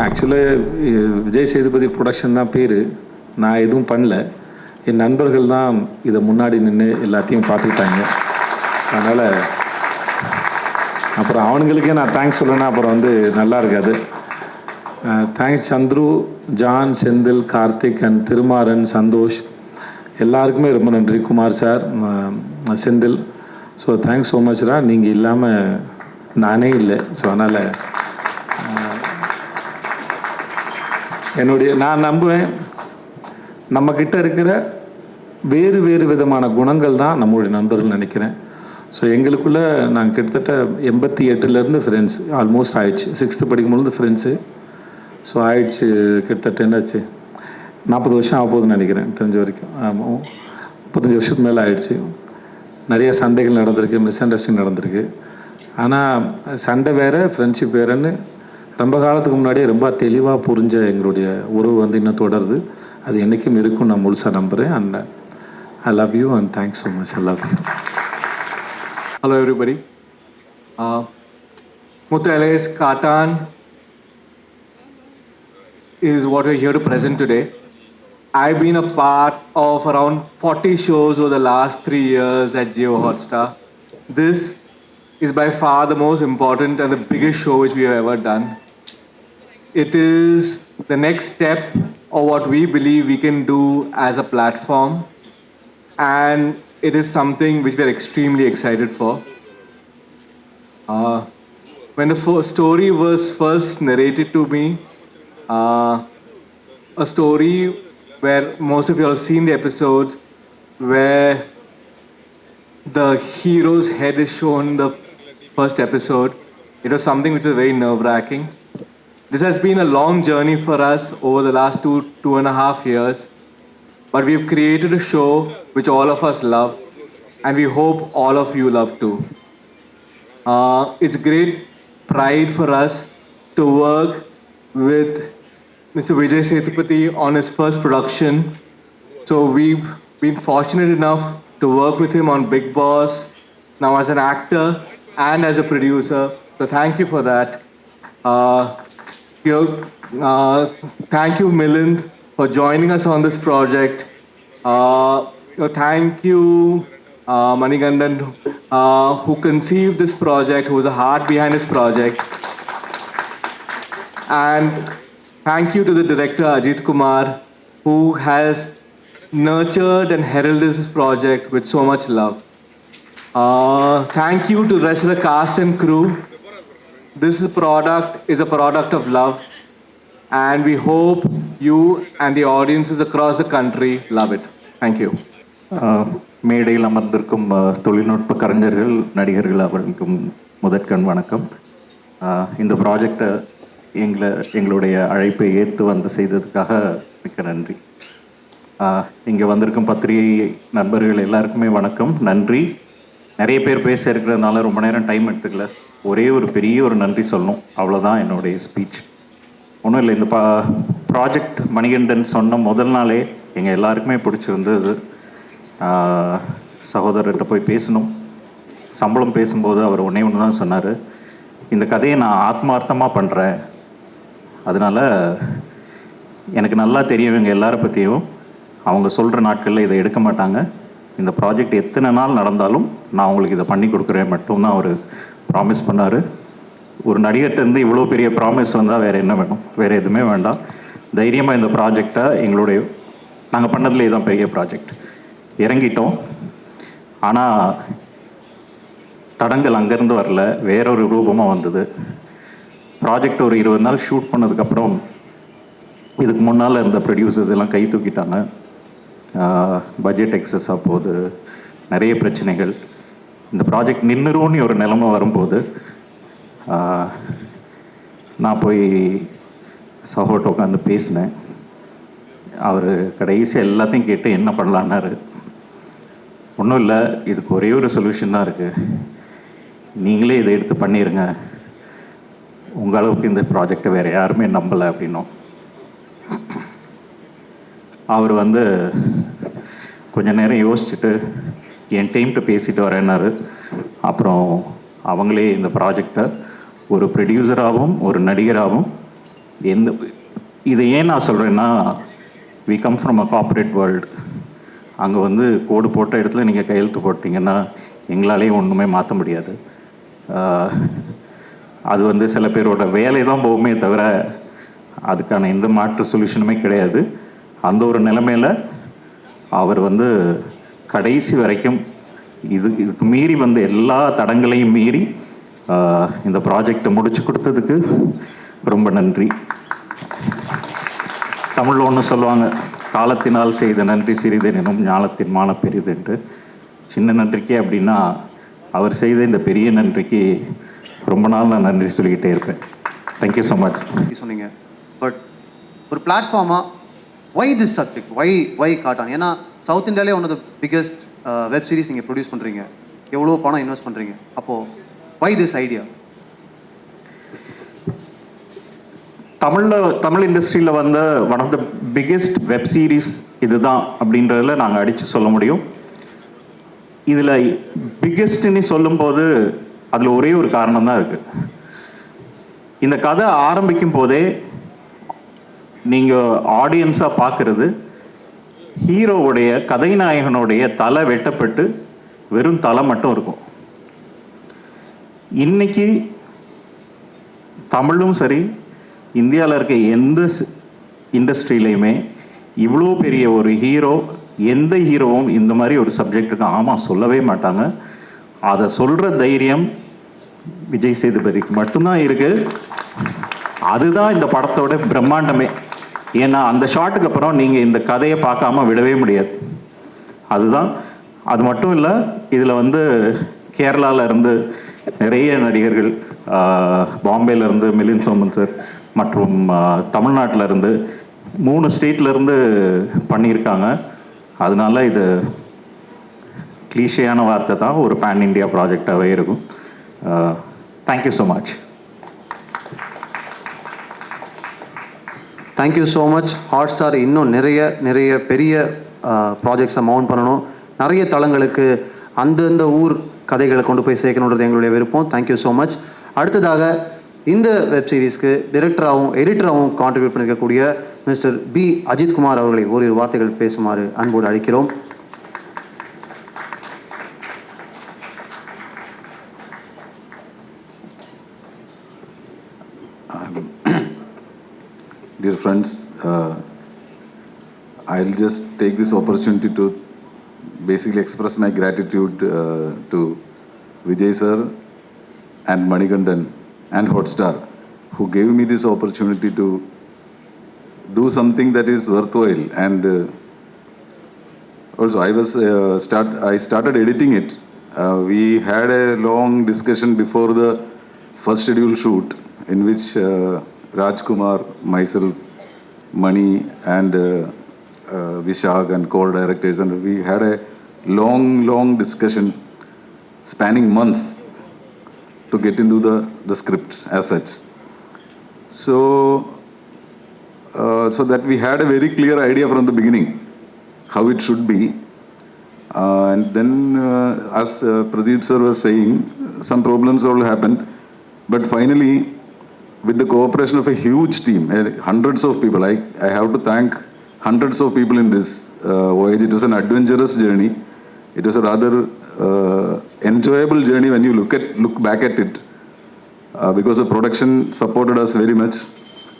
ஆக்சுவலாக விஜய் சேதுபதி ப்ரொடக்ஷன் தான் பேர். நான் எதுவும் பண்ணல. என் நண்பர்கள் தான் இதை முன்னாடி நின்று எல்லாத்தையும் பார்த்துக்கிட்டாங்க. அதனால் அப்புறம் அவனுங்களுக்கே நான் தேங்க்ஸ் சொல்லணும்னா அப்புறம் வந்து நல்லா இருக்காது. Thanks Chandru, John, Senthil, Karthik and Thirumaran, Santhosh எல்லாருக்குமே ரொம்ப நன்றி. Kumar sir, Senthil. So thanks so மச்ரா. நீங்கள் இல்லாமல் நானே இல்லை. ஸோ அதனால் நான் நம்புவேன் நம்மக்கிட்ட இருக்கிற வேறு வேறு விதமான குணங்கள் தான் நம்மளுடைய நண்பர்கள் நினைக்கிறேன். ஸோ எங்களுக்குள்ளே நாங்கள் கிட்டத்தட்ட 88லேருந்து ஃப்ரெண்ட்ஸ் ஆல்மோஸ்ட் ஆயிடுச்சு. 6th படிக்கும்போது ஃப்ரெண்ட்ஸு. ஸோ ஆயிடுச்சு கிட்டத்தட்ட என்னாச்சு 40 வருஷம் ஆக போகுதுன்னு நினைக்கிறேன் தெரிஞ்ச வரைக்கும். ஆமாம், 35 வருஷத்துக்கு மேலே ஆயிடுச்சு. நிறைய சண்டைகள் நடந்திருக்கு, மிஸ் அண்டர்ஸ்டாண்டிங் நடந்திருக்கு. ஆனால் சண்டை வேறு, ஃப்ரெண்ட்ஷிப் வேறுன்னு ரொம்ப காலத்துக்கு முன்னாடியே ரொம்ப தெளிவாக புரிஞ்ச எங்களுடைய உறவு வந்து இன்னும் தொடருது. அது என்றைக்கும் இருக்கும், நான் முழுசாக நம்புகிறேன். And I love you and thanks so much. I love you. Hello everybody. Muthu alias Katan is what we're here to present today. I've been a part of around 40 shows over the last 3 years at Jio Hotstar. This is by far the most important and the biggest show which we have ever done. It is the next step of what we believe we can do as a platform, and it is something which we are extremely excited for. When the story was first narrated to me, a story where most of you have seen the episodes, where the hero's head is shown in the first episode, it was something which was very nerve-wracking. This has been a long journey for us over the last 2.5 years, but we've created a show which all of us love, and we hope all of you love too. It's great pride for us to work with Mr. Vijay Sethupathi on his first production. So we've been fortunate enough to work with him on Bigg Boss, now as an actor and as a producer. So thank you for that. Thank you, Milind, for joining us on this project. Thank you, Manigandan, who conceived this project, who was the heart behind this project. And thank you to the director, Ajit Kumar, who has nurtured and heralded this project with so much love. Thank you to the rest of the cast and crew. This product is a product of love, and we hope you and the audiences across the country love it. Thank you. மேடையில் அமர்ந்திருக்கும் தொழில்நுட்ப கலைஞர்கள், நடிகர்கள் அவர்களுக்கும் முதற்கண் வணக்கம். இந்த ப்ராஜெக்டை எங்களுடைய அழைப்பை ஏற்று வந்து செய்ததுக்காக மிக்க நன்றி. இங்கே வந்திருக்கும் பத்திரிகை நண்பர்கள் எல்லாருக்குமே வணக்கம், நன்றி. நிறைய பேர் பேச இருக்கிறதுனால ரொம்ப நேரம் டைம் எடுத்துக்கல. ஒரே ஒரு பெரிய ஒரு நன்றி சொல்லணும், அவ்வளோதான் என்னுடைய ஸ்பீச். ஒன்றும் இல்லை, இந்த ப்ராஜெக்ட் மணிகண்டன் சொன்ன முதல் நாளே எங்கள் எல்லாருக்குமே பிடிச்சிருந்தது. சகோதரர்கிட்ட போய் பேசணும். சம்பளம் பேசும்போது அவர் ஒன்றே ஒன்று தான் சொன்னார், இந்த கதையை நான் ஆத்மார்த்தமாக பண்ணுறேன், அதனால் எனக்கு நல்லா தெரியும் இவங்க எல்லாரை பற்றியும், அவங்க சொல்கிற நாட்களில் இதை எடுக்க மாட்டாங்க, இந்த ப்ராஜெக்ட் எத்தனை நாள் நடந்தாலும் நான் உங்களுக்கு இதை பண்ணி கொடுக்குறேன் மட்டும்தான் அவர் ப்ராமிஸ் பண்ணார். ஒரு நடிகர்கிட்டருந்து இவ்வளோ பெரிய ப்ராமிஸ் வந்தால் வேறு என்ன வேணும்? வேறு எதுவுமே வேண்டாம். தைரியமாக இந்த ப்ராஜெக்டை நாங்கள் பண்ணதுலேயே தான் பெரிய ப்ராஜெக்ட் இறங்கிட்டோம். ஆனால் தடங்கள் அங்கேருந்து வரல, வேறொரு ரூபமாக வந்தது. ப்ராஜெக்ட் ஒரு 20 நாள் ஷூட் பண்ணதுக்கப்புறம் இதுக்கு முன்னால் இருந்த ப்ரொடியூசர்ஸ் எல்லாம் கை தூக்கிட்டாங்க. பட்ஜெட் எக்ஸஸாக போகுது, நிறைய பிரச்சனைகள். இந்த ப்ராஜெக்ட் நின்றுரும்னு ஒரு நிலைமை வரும்போது நான் போய் சகோட்ட உட்காந்து பேசினேன். அவர் கடைசியாக எல்லாத்தையும் கேட்டு என்ன பண்ணலான்னாரு. ஒன்றும் இல்லை, இதுக்கு ஒரே ஒரு சொல்யூஷன் தான் இருக்குது, நீங்களே இதை எடுத்து பண்ணிடுங்க, உங்கள் அளவுக்கு இந்த ப்ராஜெக்டை வேறு யாருமே நம்பலை அப்படின்னோம். அவர் வந்து கொஞ்சம் நேரம் யோசிச்சுட்டு என் டீம்கிட்ட பேசிட்டு வரேன்னாரு. அப்புறம் அவங்களே இந்த ப்ராஜெக்டை ஒரு ப்ரொடியூசராகவும் ஒரு நடிகராகவும் இதை ஏன் நான் சொல்கிறேன்னா, we come from a corporate world. அங்கே வந்து கோடு போட்ட இடத்துல நீங்கள் கையெழுத்து போட்டிங்கன்னா எங்களாலேயும் ஒன்றுமே மாற்ற முடியாது. அது வந்து சில பேரோட வேலை தான் போகுமே தவிர அதுக்கான எந்த மாற்று சொல்யூஷனுமே கிடையாது. அந்த ஒரு நிலைமையில் அவர் வந்து கடைசி வரைக்கும் இதுக்கு மீறி வந்து எல்லா தடங்களையும் மீறி இந்த ப்ராஜெக்டை முடிச்சு கொடுத்ததுக்கு ரொம்ப நன்றி. தமிழில் ஒன்று சொல்லுவாங்க, காலத்தினால் செய்த நன்றி சிறிதெனும் ஞாலத்தின் மான பெரிதுன்ட்டு. சின்ன நன்றிக்கே அப்படின்னா அவர் செய்த இந்த பெரிய நன்றிக்கு ரொம்ப நாள் நான் நன்றி சொல்லிக்கிட்டே இருப்பேன். Thank you so much. சொன்னீங்க, பட் ஒரு பிளாட்ஃபார்மாக ஒய் திஸ் சப்ஜெக்ட், ஒய் காட்டான்? ஏன்னா சவுத் இந்தியாவிலே one of the biggest web series நீங்கள் ப்ரொடியூஸ் பண்ணுறீங்க, எவ்வளோ பணம் இன்வெஸ்ட் பண்ணுறீங்க, அப்போது ஒய் திஸ் ஐடியா? தமிழ் இண்டஸ்ட்ரியில் வந்த one of the biggest web series இதுதான் அப்படின்றதில் நாங்கள் அடித்து சொல்ல முடியும். இதில் பிக்கெஸ்ட்னு சொல்லும்போது அதில் ஒரே ஒரு காரணம் தான் இருக்குது. இந்த கதை ஆரம்பிக்கும் போதே நீங்கள் ஆடியன்ஸாக பார்க்குறது ஹீரோவுடைய கதைநாயகனுடைய தலை வெட்டப்பட்டு வெறும் தலை மட்டும் இருக்கும். இன்னைக்கு தமிழும் சரி, இந்தியாவில் இருக்க எந்த இண்டஸ்ட்ரியிலையுமே இவ்வளோ பெரிய ஒரு ஹீரோ, எந்த ஹீரோவும் இந்த மாதிரி ஒரு சப்ஜெக்டுக்கு ஆமாம் சொல்லவே மாட்டாங்க. அதை சொல்கிற தைரியம் விஜய் சேதுபதிக்கு மட்டும்தான் இருக்குது. அதுதான் இந்த படத்தோட பிரம்மாண்டமே. ஏன்னா அந்த ஷாட்டுக்கு அப்புறம் நீங்கள் இந்த கதையை பார்க்காம விடவே முடியாது. அதுதான். அது மட்டும் இல்லை, இதில் வந்து கேரளாவில் இருந்து நிறைய நடிகர்கள், பாம்பேலேருந்து மிலிந்த் சோமன் சார் மற்றும் தமிழ்நாட்டில் இருந்து 3 ஸ்டேட்லேருந்து பண்ணியிருக்காங்க. அதனால இது கிளீஷையான வார்த்தை தான், ஒரு பேன் இண்டியா ப்ராஜெக்டாகவே இருக்கும். Thank you so much. Thank you so much. Hot star இன்னும் நிறைய பெரிய ப்ராஜெக்ட்ஸை மவுண்ட் பண்ணணும், நிறைய தளங்களுக்கு அந்தந்த ஊர் கதைகளை கொண்டு போய் சேர்க்கணுன்றது எங்களுடைய விருப்பம். Thank you so much. அடுத்ததாக இந்த வெப் சீரிஸ்க்கு டைரக்டராகவும் எடிட்டராகவும் கான்ட்ரிபியூட் பண்ணியிருக்கக்கூடிய மிஸ்டர் பி அஜித்குமார் அவர்களை ஓரிரு வார்த்தைகள் பேசுமாறு அன்போடு அழைக்கிறோம். Dear friends, I'll just take this opportunity to basically express my gratitude to Vijay sir and Manikandan and Hotstar, who gave me this opportunity to do something that is worthwhile. And also I started editing it. We had a long discussion before the first scheduled shoot, in which Rajkumar, myself, Mani and Vishak and co-directors, and we had a long discussion spanning months to get into the script as such. So that we had a very clear idea from the beginning how it should be. And then as Pradeep sir was saying, some problems all happened, but finally, with the cooperation of a huge team, hundreds of people, I have to thank hundreds of people in this voyage. It was an adventurous journey. It was a rather enjoyable journey when you look back at it, because the production supported us very much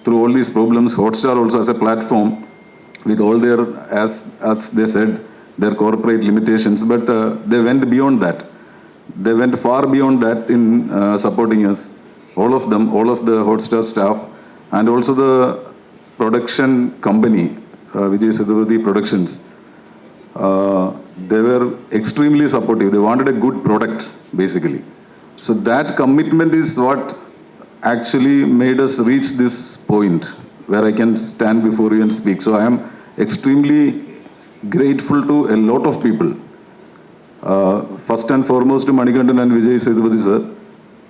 through all these problems. Hotstar also as a platform, with all their, as they said, their corporate limitations, but they went beyond that. They went far beyond that in supporting us. All of them, all of the Hotstar staff, and also the production company, Vijay Sethupathi Productions. They were extremely supportive. They wanted a good product, basically. So that commitment is what actually made us reach this point where I can stand before you and speak. So I am extremely grateful to a lot of people. First and foremost to Manikandan and Vijay Sethupathi sir.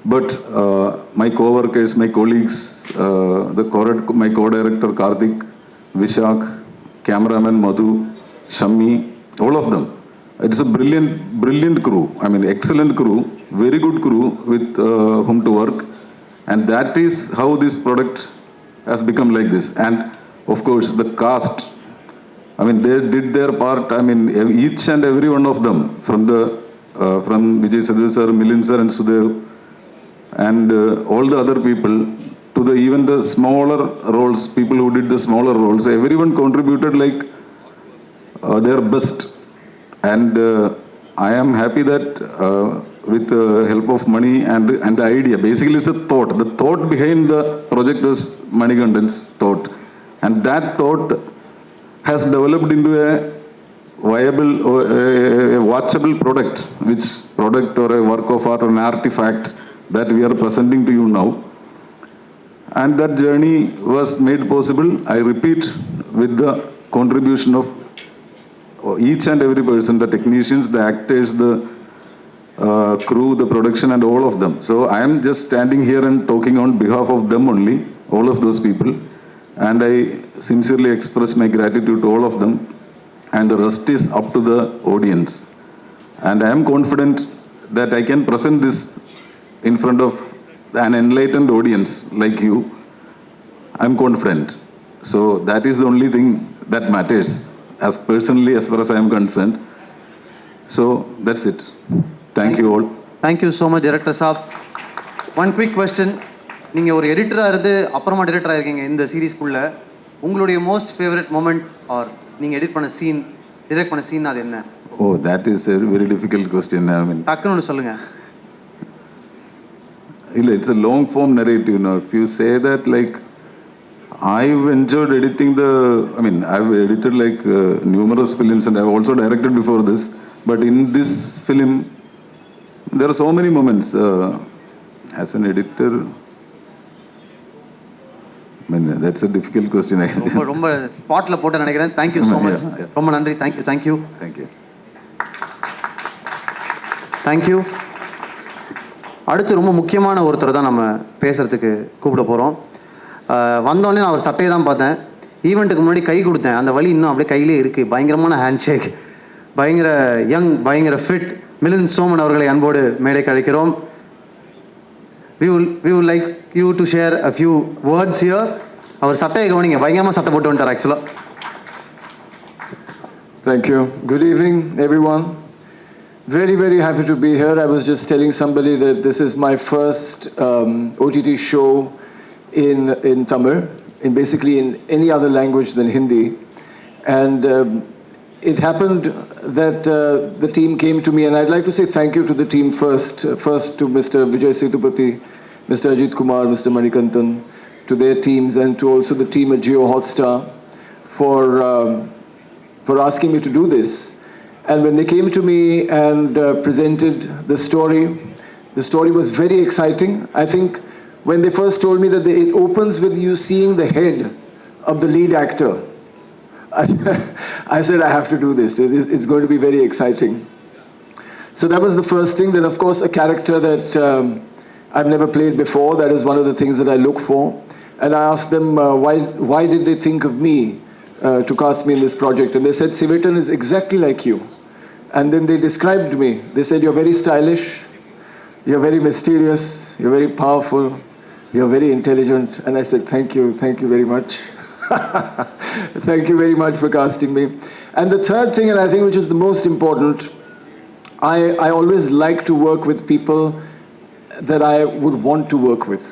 But my co-workers, my colleagues, my co-director Karthik, Vishak, cameraman Madhu, Shammi, all of them. It's a brilliant crew. I mean, excellent crew, very good crew with whom to work. And that is how this product has become like this. And of course, the cast, I mean, they did their part. I mean, each and every one of them, from Vijay Sethupathi sir, Milind sir, and Sudev, and all the other people, to the even the smaller roles, people who did the smaller roles, everyone contributed like their best. And I am happy that with the help of money and the idea, basically it's a thought. The thought behind the project was Manikandan's thought, and that thought has developed into a viable or a watchable product, or a work of art or an artifact that we are presenting to you now. And that journey was made possible, I repeat, with the contribution of each and every person, the technicians, the actors, the crew, the production, and all of them. So I am just standing here and talking on behalf of them only, all of those people. And I sincerely express my gratitude to all of them. And the rest is up to the audience. And I am confident that I can present this in front of an enlightened audience like you. I'm confident. So that is the only thing that matters, as personally, as far as I am concerned. So that's it. Thank you all. Thank you so much, Director Saab. One quick question. நீங்கள் ஒரு எடிட்டராக இருந்து அப்புறமா டிரெக்டராக இருக்கீங்க இந்த சீரீஸ்க்குள்ளே. உங்களுடைய most favourite moment R நீங்கள் edit பண்ண scene, direct பண்ண சீன் அது என்ன? Oh, that is a very difficult question. I mean, டக்குன்னு ஒன்று சொல்லுங்கள். It's a long form narrative. If you say that, like, I've enjoyed editing I've edited like numerous films, and I've also directed before this. But in this film, there are so many moments as an editor. That's a difficult question. ரொம்ப ஸ்பாட்டில் போட்டு நினைக்கிறேன். Thank you so much. ரொம்ப நன்றி. Thank you. Thank you. Thank you. அடுத்து ரொம்ப முக்கியமான ஒருத்தர் தான் நம்ம பேசுகிறதுக்கு கூப்பிட போகிறோம். வந்தோடனே நான் அவர் சட்டையை தான் பார்த்தேன். ஈவெண்ட்டுக்கு முன்னாடி கை கொடுத்தேன். அந்த வலி இன்னும் அப்படியே கையிலே இருக்குது. பயங்கரமான ஹேண்ட் ஷேக். பயங்கர யங், பயங்கர ஃபிட் மிலிந்த் சோமன் அவர்களை அன்போடு மேடைக்கு அழைக்கிறோம். We would like you to share a few words here. அவர் சட்டையை கவனிங்க. பயங்கரமாக சட்டை போட்டு வந்துட்டார் ஆக்சுவலாக. Thank you. Good evening, everyone. Very, very happy to be here. I was just telling somebody that this is my first OTT show in Tamil, basically in any other language than Hindi. And it happened that the team came to me, and I'd like to say thank you to the team first to Mr. Vijay Sethupathi, Mr. Ajit Kumar, Mr. Manikandan, to their teams, and to also the team at Jio Hotstar for asking me to do this. And when they came to me and presented the story was very exciting. I think when they first told me that it opens with you seeing the head of the lead actor, I said, I have to do this. It's going to be very exciting. So that was the first thing. Then, of course, a character that I've never played before. That is one of the things that I look for. And I asked them, why did they think of me to cast me in this project? And they said, Sivetan is exactly like you. And then they described me. They said, you're very stylish, you're very mysterious, you're very powerful, you're very intelligent. And I said, thank you very much. Thank you very much for casting me. And the third thing, and I think which is the most important, I always like to work with people that I would want to work with.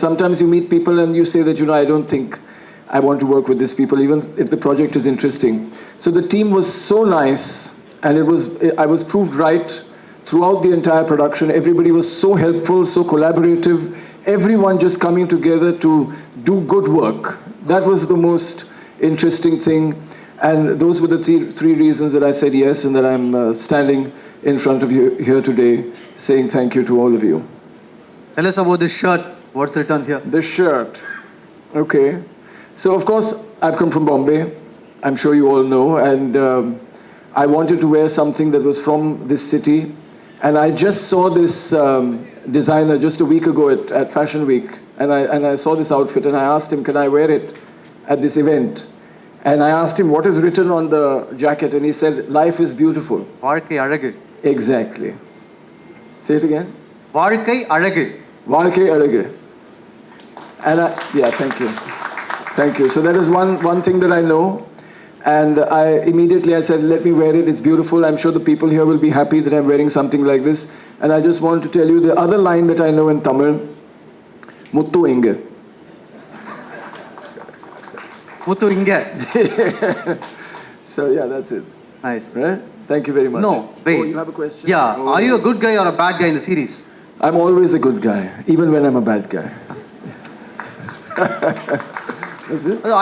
Sometimes you meet people and you say that, I don't think I want to work with these people, even if the project is interesting. So the team was so nice, and I was proved right throughout the entire production. Everybody was so helpful, so collaborative, everyone just coming together to do good work. That was the most interesting thing. And those were the three reasons that I said yes, and that I'm standing in front of you here today saying thank you to all of you. Tell us about this shirt. What's written here? This shirt. Okay. So, of course, I've come from Bombay. I'm sure you all know. And I wanted to wear something that was from this city. And I just saw this designer just a week ago at Fashion Week. And I saw this outfit, and I asked him, can I wear it at this event? And I asked him, what is written on the jacket? And he said, life is beautiful. வாழ்க்கை அழகு. Exactly. Say it again. வாழ்க்கை அழகு. வாழ்க்கை அழகு. And yeah, thank you. Thank you. So that is one thing that I know. And I immediately said, let me wear it. It's beautiful. I'm sure the people here will be happy that I'm wearing something like this. And I just want to tell you the other line that I know in Tamil, Muttu Inge. Muthu inge. So yeah, that's it. Nice. Right? Thank you very much. No, wait. Oh, you have a question? Yeah, Oh. are you a good guy or a bad guy in the series? I'm always a good guy, even when I'm a bad guy.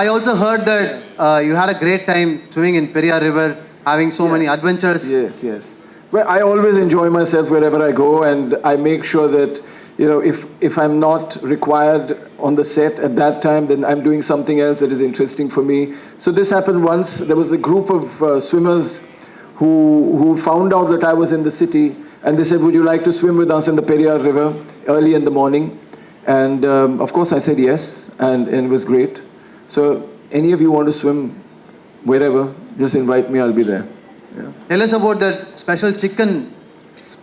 I also heard that you had a great time swimming in Periyar River, having so many adventures. Yes, yes. Well, I always enjoy myself wherever I go, and I make sure that, you know, if I'm not required on the set at that time, then I'm doing something else that is interesting for me. So this happened once. There was a group of swimmers who found out that I was in the city, and they said, would you like to swim with us in the Periyar River early in the morning? And of course I said yes, and it was great. So any of you want to swim wherever, just invite me, I'll be there. Yeah. Tell us about that special chicken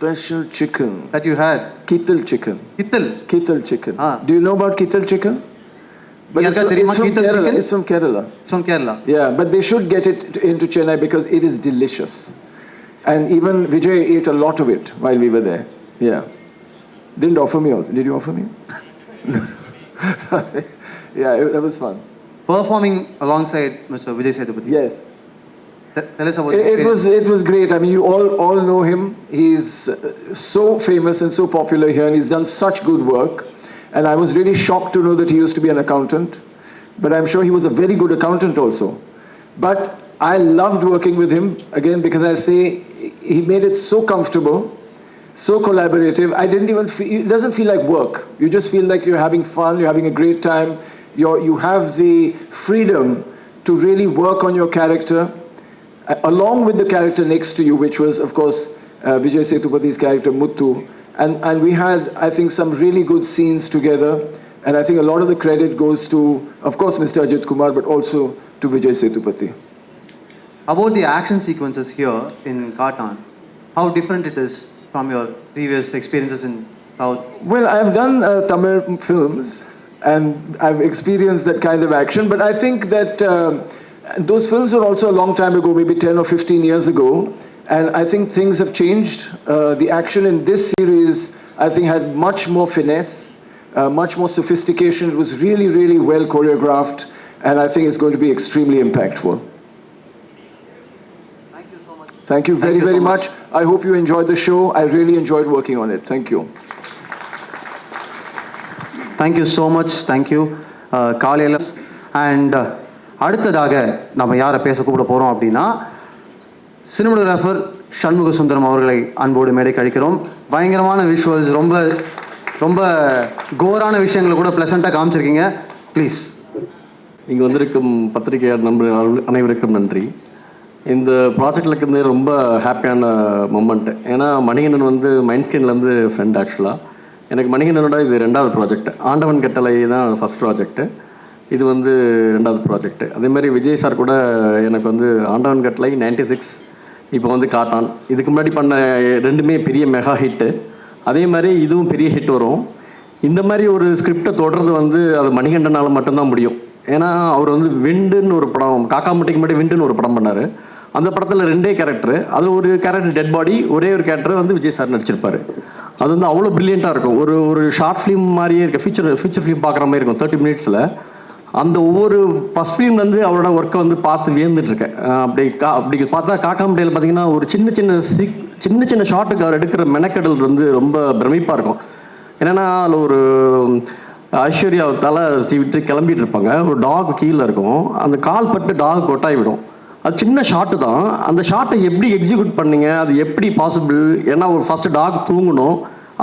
Special chicken. that you had. Kittal chicken. Kittal. Kittal chicken. Ah. Do you know about Kittal chicken? But Yeah, it's Therima from Kittal Kerala. chicken? It's from Kerala. It's from Kerala. Yeah, but they should get it into Chennai because it is delicious. And even Vijay ate a lot of it while we were there. Yeah. Didn't offer me also. Did you offer me? Yeah, that was fun. Performing alongside Mr. Vijay Sethupathi. Yes. Tell us about the It experience. was great. I mean, you all know him. He's so famous and so popular here, and he's done such good work. And I was really shocked to know that he used to be an accountant. But I'm sure he was a very good accountant also. But I loved working with him, again, because I say he made it so comfortable, so collaborative. I didn't even feel, it doesn't feel like work. You just feel like you're having fun, you're having a great time. You have the freedom to really work on your character, along with the character next to you, which was, of course, Vijay Sethupathi's character, Muthu. And we had, I think, some really good scenes together. And I think a lot of the credit goes to, of course, Mr. Ajit Kumar, but also to Vijay Sethupathi. About the action sequences here in Katan, how different it is from your previous experiences in South? Well, I've done Tamil films, and I've experienced that kind of action, but I think that those films were also a long time ago, maybe 10 or 15 years ago, and I think things have changed. The action in this series, I think, had much more finesse, much more sophistication. It was really, really well choreographed, and I think it's going to be extremely impactful. Thank you so much. Thank you very, Thank you so very much. much. I hope you enjoyed the show. I really enjoyed working on it. Thank you. Thank you so much thank you காலையில் and அடுத்ததாக நம்ம யாரை பேச கூப்பிட போகிறோம் அப்படின்னா cinematographer Shanmuga Sundaram அவர்களை அன்போடு மேடைக்கு அழைக்கிறோம். பயங்கரமான விஷுவல்ஸ், ரொம்ப ரொம்ப கோரான விஷயங்களை கூட ப்ளசண்ட்டாக காமிச்சிருக்கீங்க. ப்ளீஸ். இங்கே வந்திருக்கும் பத்திரிகையாளர் நண்பர்கள் அனைவருக்கும் நன்றி. இந்த ப்ராஜெக்டில் இருக்கிறது ரொம்ப ஹாப்பியான மொமெண்ட்டு. ஏன்னா மணிகண்டன் வந்து மைண்ட் ஸ்கிரீன்லேருந்து ஃப்ரெண்ட். ஆக்சுவலாக எனக்கு மணிகண்டனோட இது 2வது ப்ராஜெக்ட். ஆண்டவன் கட்டளை தான் ஃபஸ்ட் ப்ராஜெக்ட்டு, இது வந்து 2வது ப்ராஜெக்ட்டு. அதேமாதிரி விஜய் சார் கூட எனக்கு வந்து ஆண்டவன் கட்டளை 96, இப்போ வந்து காட்டான். இதுக்கு முன்னாடி பண்ண 2மே பெரிய மெகா ஹிட்டு. அதே மாதிரி இதுவும் பெரிய ஹிட் வரும். இந்த மாதிரி ஒரு ஸ்கிரிப்டை தொடர்றது வந்து அது மணிகண்டனால் மட்டும்தான் முடியும். ஏன்னா அவர் வந்து விண்டுன்னு ஒரு படம், காக்கா முட்டைக்கு முன்னாடி விண்டுன்னு ஒரு படம் பண்ணார். அந்த படத்தில் 2 கேரக்டரு, அது ஒரு கேரக்டர் டெட் பாடி, ஒரே ஒரு கேரக்டர் வந்து விஜய் சார் நடிச்சிருப்பார். அது வந்து அவ்வளோ ப்ரில்லியண்ட்டாக இருக்கும். ஒரு ஷார்ட் ஃபிலிம் மாதிரியே இருக்க, ஃபீச்சர் ஃபிலிம் பார்க்குற மாதிரி இருக்கும் 30 மினிட்ஸில். அந்த ஒவ்வொரு ஃபஸ்ட் ஃபிலிம் வந்து அவரோட ஒர்க்கை வந்து பார்த்து வியந்துட்டுருக்கேன். அப்படி பார்த்தா காக்கா முட்டையில் பார்த்தீங்கன்னா ஒரு சின்ன சின்ன ஷார்ட்டுக்கு அவர் எடுக்கிற மெனக்கெடல் வந்து ரொம்ப பிரமிப்பாக இருக்கும். என்னென்னா அதில் ஒரு ஐஸ்வர்யா தலை விட்டு கிளம்பிட்டு இருப்பாங்க, ஒரு டாக் கீழே இருக்கும், அந்த கால் பட்டு டாக் கொட்டாய் விடும். அது சின்ன ஷாட்டு தான். அந்த ஷாட்டை எப்படி எக்ஸிக்யூட் பண்ணீங்க, அது எப்படி பாசிபிள்? ஏன்னா ஒரு ஃபஸ்ட்டு டாக் தூங்கணும்,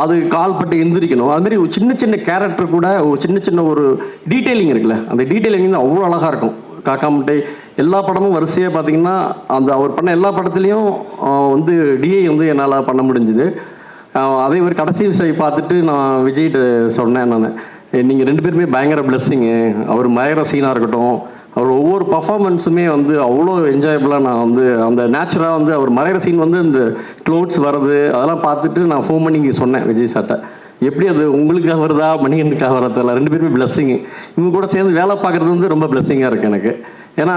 அது கால் பட்டு எந்திரிக்கணும். அதுமாரி ஒரு சின்ன கேரக்டர் கூட ஒரு சின்ன ஒரு டீட்டெயிலிங் இருக்குல்ல, அந்த டீட்டெயிலிங் வந்து அவ்வளோ அழகாக இருக்கும். காக்கா முட்டை எல்லா படமும் வரிசையாக பார்த்தீங்கன்னா அந்த அவர் பண்ண எல்லா படத்துலேயும் வந்து டிஐ வந்து என்னால் பண்ண முடிஞ்சுது. அதே மாதிரி கடைசி விஷயம் பார்த்துட்டு நான் விஜய்கிட்ட சொன்னேன், நான் நீங்கள் 2 பேருமே பயங்கர பிளெஸ்ஸிங்கு. அவர் மயற சீனாக இருக்கட்டும், அவர் ஒவ்வொரு பர்ஃபார்மன்ஸுமே வந்து அவ்வளோ என்ஜாயபுளாக நான் வந்து அந்த நேச்சுராக வந்து அவர் மறைகிற சீன் வந்து இந்த க்ளோத்ஸ் வர்றது அதெல்லாம் பார்த்துட்டு நான் ஃபோன் பண்ணி சொன்னேன் விஜய் சார்ட்ட, எப்படி அது உங்களுக்காக வருதா மணிகண்டனுக்காக வரதில்ல, 2 பேருமே பிளஸ்ஸிங். இவங்க கூட சேர்ந்து வேலை பார்க்குறது வந்து ரொம்ப பிளஸ்ஸிங்காக இருக்குது எனக்கு. ஏன்னா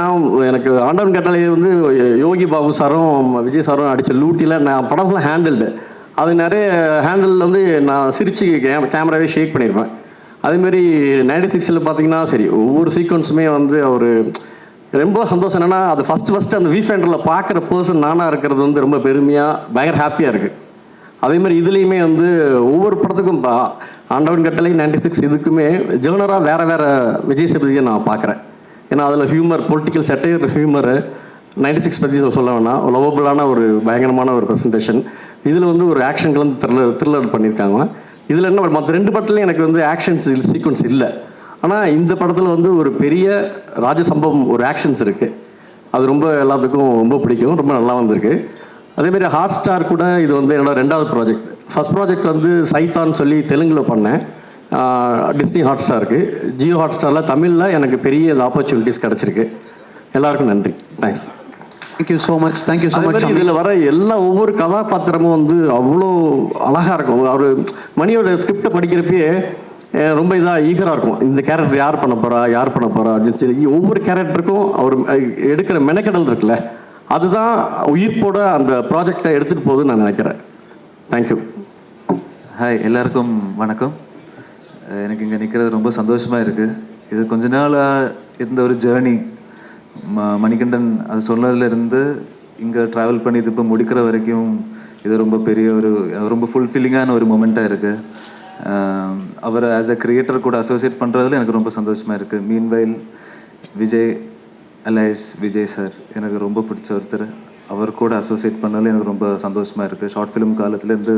எனக்கு ஆண்டவன் கட்டளை வந்து யோகி பாபு சாரும் விஜய் சாரும் அடித்த லூட்டியில் நான் படம் ஃபுல்லாக ஹேண்டில்டு. அது நிறைய ஹேண்டில் வந்து நான் சிரிச்சு கேமராவே ஷேக் பண்ணியிருப்பேன். அதேமாரி 96ல் பார்த்தீங்கன்னா சரி, ஒவ்வொரு சீக்வன்ஸுமே வந்து அவர் ரொம்ப சந்தோஷம். என்னென்னா அது ஃபஸ்ட்டு அந்த வீஃபேண்டரில் பார்க்குற பர்சன் நானாக இருக்கிறது வந்து ரொம்ப பெருமையாக பயங்கர ஹாப்பியாக இருக்குது. அதேமாதிரி இதுலேயுமே வந்து ஒவ்வொரு படத்துக்கும் ஆண்டவன் கட்டளை 96 இதுக்குமே ஜேர்னராக வேறு விஜய் சேதுபதியை நான் பார்க்குறேன். ஏன்னா அதில் ஹியூமர், பொலிட்டிக்கல் செட்டையர் ஹியூமரு 96 பற்றி சொல்ல வேணாம், லவபுளான ஒரு பயங்கரமான ஒரு ப்ரெசன்டேஷன். இதில் வந்து ஒரு ஆக்ஷன் கலந்து த்ரில்லர் பண்ணியிருக்காங்க. இதில் என்ன மற்ற 2 படத்துலையும் எனக்கு வந்து ஆக்ஷன்ஸ் சீக்வன்ஸ் இல்லை. ஆனால் இந்த படத்தில் வந்து ஒரு பெரிய ராஜசம்பவம் ஒரு ஆக்ஷன்ஸ் இருக்குது. அது ரொம்ப எல்லாத்துக்கும் ரொம்ப பிடிக்கும், ரொம்ப நல்லா வந்திருக்கு. அதேமாதிரி ஹாட் ஸ்டார் கூட இது வந்து என்னோட 2வது ப்ராஜெக்ட். ஃபஸ்ட் ப்ராஜெக்ட் வந்து சைத்தான்னு சொல்லி தெலுங்கில் பண்ணேன், டிஸ்னி ஹாட் ஸ்டாருக்கு. ஜியோ ஹாட் ஸ்டாரில் தமிழில் எனக்கு பெரிய ஆப்பர்ச்சுனிட்டிஸ் கிடச்சிருக்கு. எல்லாருக்கும் நன்றி, thanks. Thank you so much. Thank you so much. இதில் வர ஒவ்வொரு கதாபாத்திரமும் வந்து அவ்வளோ அழகாக இருக்கும். அவர் மணியோட ஸ்கிரிப்டை படிக்கிறப்பயே ரொம்ப இதாக ஈகராக இருக்கும். இந்த கேரக்டர் யார் பண்ண போகிறா அப்படின்னு சொல்லி ஒவ்வொரு கேரக்டருக்கும் அவர் எடுக்கிற மெனக்கடல் இருக்குல்ல, அதுதான் உயிர்ப்போட அந்த ப்ராஜெக்டை எடுத்துகிட்டு போகுதுன்னு நான் நினைக்கிறேன். தேங்க்யூ. ஹாய், எல்லாருக்கும் வணக்கம். எனக்கு இங்கே நிற்கிறது ரொம்ப சந்தோஷமாக இருக்குது. இது கொஞ்ச நாளாக இருந்த ஒரு ஜேர்னி. மணிகண்டன் அது சொன்னதுலேருந்து இங்கே ட்ராவல் பண்ணி இது இப்போ முடிக்கிற வரைக்கும் இது ரொம்ப பெரிய ரொம்ப ஃபுல்ஃபில்லிங்கான ஒரு மொமெண்ட்டாக இருக்குது. அவரை ஆஸ் அ கிரியேட்டர் கூட அசோசியேட் பண்ணுறதுல எனக்கு ரொம்ப சந்தோஷமாக இருக்குது. மீன்வைல் விஜய் சார் எனக்கு ரொம்ப பிடிச்ச ஒருத்தர். அவர் கூட அசோசியேட் பண்ணதில் எனக்கு ரொம்ப சந்தோஷமாக இருக்குது. ஷார்ட் ஃபிலிம் காலத்துலேருந்து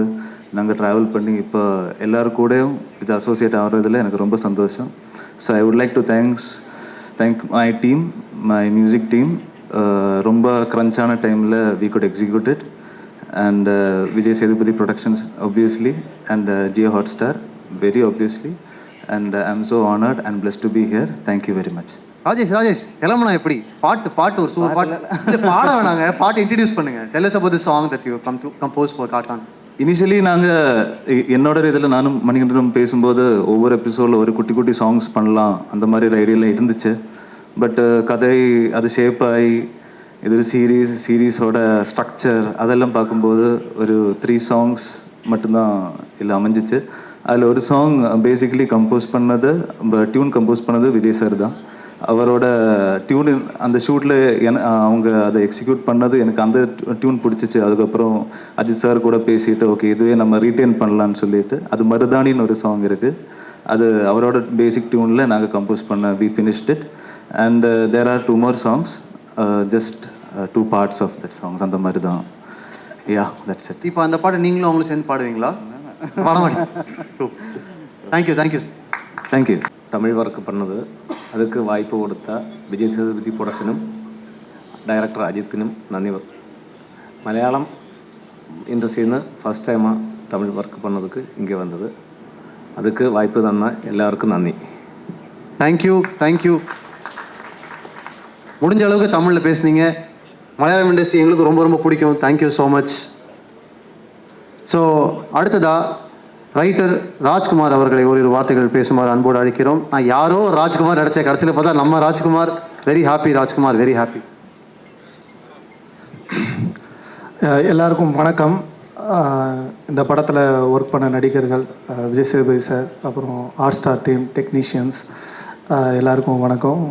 நாங்கள் ட்ராவல் பண்ணி இப்போ எல்லோரும் கூடயும் இது அசோசியேட் ஆகிறதுல எனக்கு ரொம்ப சந்தோஷம். So I would like to thank my team, my music team. ரொம்ப க்ரன்ச்சான டைமில் we could execute it. And Vijay Sethupathi productions obviously and Jio Hotstar very obviously, and I'm so honored and blessed to be here. Thank you very much. Rajesh கிளம்புனா எப்படி? பாட்டு ஒரு super பாட்டு இல்லை, பாட வேணாங்க, பாட்டு இன்ட்ரடியூஸ் பண்ணுங்க. Tell us about the song that you come to compose for Kattan. Initially நாங்கள் என்னோட இதில் நானும் மணிகண்டனும் பேசும்போது ஒவ்வொரு எபிசோடில் ஒரு குட்டி குட்டி சாங்ஸ் பண்ணலாம் அந்த மாதிரி ஒரு ஐடியாலாம் இருந்துச்சு. பட் கதை அது ஷேப் ஆகி இது ஒரு சீரீஸோட ஸ்ட்ரக்சர் அதெல்லாம் பார்க்கும்போது ஒரு 3 songs மட்டும்தான் இல்லை அமைஞ்சிச்சு. அதில் ஒரு சாங் பேசிக்கலி டியூன் கம்போஸ் பண்ணது விஜய் சார் தான். அவரோட டியூன் அந்த ஷூட்டில் அவங்க அதை எக்ஸிக்யூட் பண்ணது எனக்கு அந்த டியூன் பிடிச்சிச்சு. அதுக்கப்புறம் அஜித் சார் கூட பேசிட்டு ஓகே இதுவே நம்ம ரீட்டைன் பண்ணலான்னு சொல்லிட்டு அது மருதானின்னு ஒரு சாங் இருக்குது. அது அவரோட பேசிக் டியூனில் நாங்கள் கம்போஸ் பண்ண we finished it. And there are 2 more songs, just 2 parts of that songs. அந்த மாதிரி தான். யா, தட்ஸ் இட். இப்போ அந்த பாட்டு நீங்களும் அவங்களும் சேர்ந்து பாடுவீங்களா? பாட மாட்டேன். தேங்க்யூ. தமிழ் ஒர்க் பண்ணது, அதுக்கு வாய்ப்பு கொடுத்த விஜய் சேதுபதி ப்ரொடக்ஷனும் டைரக்டர் அஜித்திനും നന്ദി. மலையாளம் இண்டஸ்ட்ரியில் നിന്ന് ஃபஸ்ட் டைமாக தமிழ் ஒர்க் பண்ணதுக்கு இங்கே வந்தது. அதுக்கு வாய்ப்பு தന്ന எல்லாருக்கும் நன்றி. தேங்க்யூ. முடிஞ்ச அளவுக்கு தமிழில் பேசுனீங்க. மலையாளம் இண்டஸ்ட்ரி எங்களுக்கு ரொம்ப ரொம்ப பிடிக்கும். Thank you so much. ஸோ அடுத்ததாக ரைட்டர் ராஜ்குமார் அவர்களை ஒரு வார்த்தைகள் பேசுமாறு அன்போடு அழைக்கிறோம். நான் யாரோ ராஜ்குமார் அடைச்ச கடைசியில் பார்த்தா நம்ம Rajkumar. Very happy Rajkumar, very happy. எல்லாருக்கும் வணக்கம். இந்த படத்தில் ஒர்க் பண்ண நடிகர்கள் விஜய் சேதுபதி சார், அப்புறம் ஹாட் ஸ்டார் டீம், டெக்னீஷியன்ஸ் எல்லாருக்கும் வணக்கம்.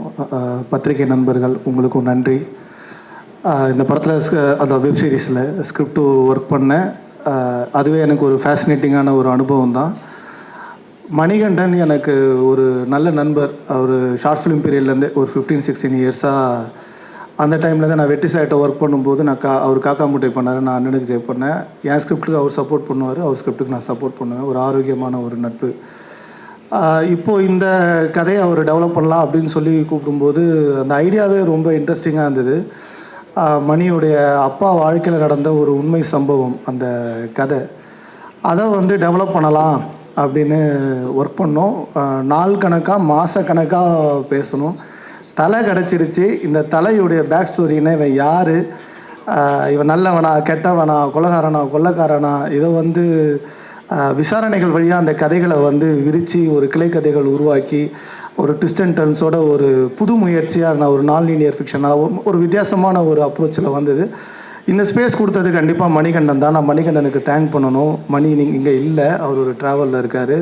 பத்திரிகை நண்பர்கள் உங்களுக்கும் நன்றி. இந்த படத்தில் அந்த வெப் சீரிஸில் ஸ்கிரிப்ட் ஒர்க் பண்ணேன். அதுவே எனக்கு ஒரு ஃபேசினேட்டிங்கான ஒரு அனுபவம் தான். மணிகண்டன் எனக்கு ஒரு நல்ல நண்பர். அவர் ஷார்ட் ஃபிலிம் பீரியட்லேருந்து ஒரு 15-16 இயர்ஸாக அந்த டைமில் தான் நான் வெற்றி சாய்ட்டை ஒர்க் பண்ணும்போது அவர் காக்கா முட்டை பண்ணார், நான் அண்ணனுக்கு ஜெய் பண்ணேன். என் ஸ்கிரிப்டுக்கு அவர் சப்போர்ட் பண்ணுவார், அவர் ஸ்கிரிப்டுக்கு நான் சப்போர்ட் பண்ணுவேன். ஒரு ஆரோக்கியமான ஒரு நட்பு. இப்போது இந்த கதையை அவர் டெவலப் பண்ணலாம் அப்படின்னு சொல்லி கூப்பிடும்போது அந்த ஐடியாவே ரொம்ப இன்ட்ரெஸ்டிங்காக இருந்தது. மணியுடைய அப்பா வாழ்க்கையில் நடந்த ஒரு உண்மை சம்பவம் அந்த கதை, அதை டெவலப் பண்ணலாம் அப்படின்னு ஒர்க் பண்ணோம். நாள் கணக்காக மாதக்கணக்காக பேசணும். தலை கிடச்சிருச்சு. இந்த தலையுடைய பேக் ஸ்டோரின்னா இவன் யார், இவன் நல்லவனா கெட்டவனா, கொலைகாரனா கொள்ளைக்காரனா, இதை விசாரணைகள் வழியாக அந்த கதைகளை வந்து விரித்து ஒரு கிளை கதைகள் உருவாக்கி ஒரு ட்விஸ்ட் அண்ட் டர்ன்ஸோட ஒரு புது முயற்சியாக நான் ஒரு நான் லீனியர் ஃபிக்ஷனாக ஒரு வித்தியாசமான ஒரு அப்ரோச்சில் வந்தது. இந்த ஸ்பேஸ் கொடுத்தது கண்டிப்பாக மணிகண்டன் தான். நான் மணிகண்டனுக்கு தேங்க் பண்ணணும். மணி நீங்கள் இங்கே இல்லை, அவர் ஒரு ட்ராவலில் இருக்கார்.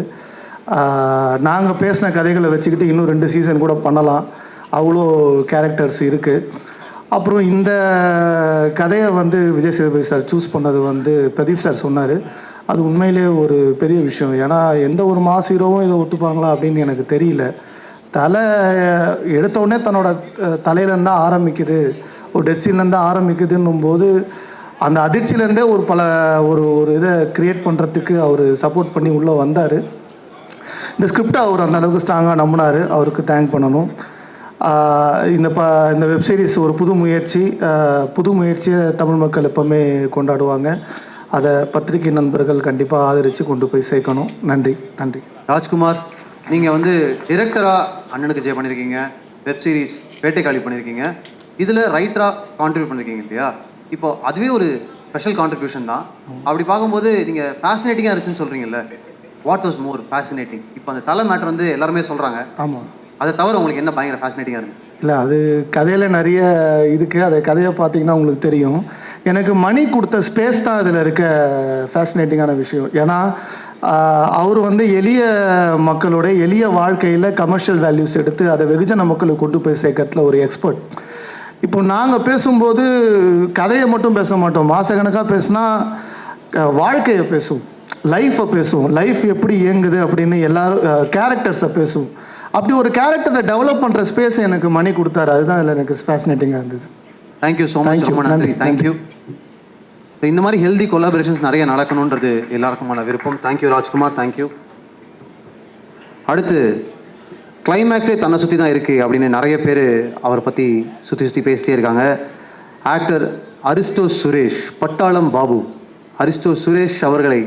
நாங்கள் பேசின கதைகளை வச்சுக்கிட்டு இன்னும் 2 சீசன் கூட பண்ணலாம், அவ்வளோ கேரக்டர்ஸ் இருக்குது. அப்புறம் இந்த கதையை வந்து விஜய் சேதுபதி சார் சூஸ் பண்ணது வந்து பிரதீப் சார் சொன்னார். அது உண்மையிலே ஒரு பெரிய விஷயம். ஏன்னா எந்த ஒரு மாஸ் ஹீரோவும் இதை ஒத்துப்பாங்களா அப்படின்னு எனக்கு தெரியல. தலை எடுத்தோடனே தன்னோட தலையிலேருந்து தான் ஆரம்பிக்குது, ஒரு டெஸ்டின்லேருந்து தான் ஆரம்பிக்குதுன்னும் போது அந்த அதிர்ச்சியிலேருந்தே ஒரு இதை க்ரியேட் பண்ணுறதுக்கு அவர் சப்போர்ட் பண்ணி உள்ளே வந்தார். இந்த ஸ்கிரிப்டை அவர் அந்த அளவுக்கு ஸ்ட்ராங்காக நம்பினார், அவருக்கு தேங்க் பண்ணணும். இந்த வெப்சீரிஸ் ஒரு புது முயற்சியை தமிழ் மக்கள் எப்போவுமே கொண்டாடுவாங்க. அதை பத்திரிகை நண்பர்கள் கண்டிப்பாக ஆதரித்து கொண்டு போய் சேர்க்கணும். நன்றி. ராஜ்குமார், நீங்கள் வந்து டிரெக்டராக அண்ணனுக்கு ஜெய் பண்ணியிருக்கீங்க, வெப்சீரிஸ் வேட்டைக்காளி பண்ணியிருக்கீங்க, இதில் ரைட்டராக கான்ட்ரிபியூட் பண்ணியிருக்கீங்க இல்லையா? இப்போது அதுவே ஒரு ஸ்பெஷல் கான்ட்ரிபியூஷன் தான். அப்படி பார்க்கும்போது நீங்கள் ஃபேசினேட்டிங்காக இருக்குன்னு சொல்கிறீங்கல்ல, வாட் வாஸ் மோர் ஃபேசினேட்டிங்? இப்போ அந்த தலை மேட்டர் வந்து எல்லாருமே சொல்கிறாங்க. ஆமாம். அதை தவிர உங்களுக்கு என்ன பயங்கர ஃபேசினேட்டிங்காக இருக்குது? இல்லை, அது கதையில் நிறைய இருக்குது. அதை கதையை பார்த்தீங்கன்னா உங்களுக்கு தெரியும். எனக்கு மணி கொடுத்த ஸ்பேஸ் தான் அதில் இருக்க ஃபேசினேட்டிங்கான விஷயம். ஏன்னா அவர் வந்து எளிய மக்களோட எளிய வாழ்க்கையில் கமர்ஷியல் வேல்யூஸ் எடுத்து அதை வெகுஜன மக்களுக்கு கொண்டு போய் சேர்க்கறதுல ஒரு எக்ஸ்பர்ட். இப்போ நாங்கள் பேசும்போது கதையை மட்டும் பேச மாட்டோம், மாதக்கணக்காக பேசினா வாழ்க்கையை பேசுவோம், லைஃப்பை பேசுவோம், லைஃப் எப்படி இயங்குது அப்படின்னு எல்லாரும் கேரக்டர்ஸை பேசுவோம். அப்படி ஒரு கேரக்டரை டெவலப் பண்ணுற ஸ்பேஸ் எனக்கு மணி கொடுத்தாரு. அதுதான் இதில் எனக்கு ஃபேசினேட்டிங்காக இருந்தது. Thank you so much. ரொம்ப நன்றி. தேங்க்யூ. இந்த மாதிரி ஹெல்தி கொலாபரேஷன்ஸ் நிறைய நடக்கணுன்றது எல்லாருக்குமான விருப்பம். தேங்க்யூ ராஜ்குமார். தேங்க்யூ. அடுத்து கிளைமேக்ஸே தன்னை சுற்றி தான் இருக்குது அப்படின்னு நிறைய பேர் அவரை பற்றி சுற்றி பேசிட்டே இருக்காங்க. ஆக்டர் அரிஸ்டோ சுரேஷ், பட்டாளம் பாபு அரிஸ்டோ சுரேஷ் அவர்களை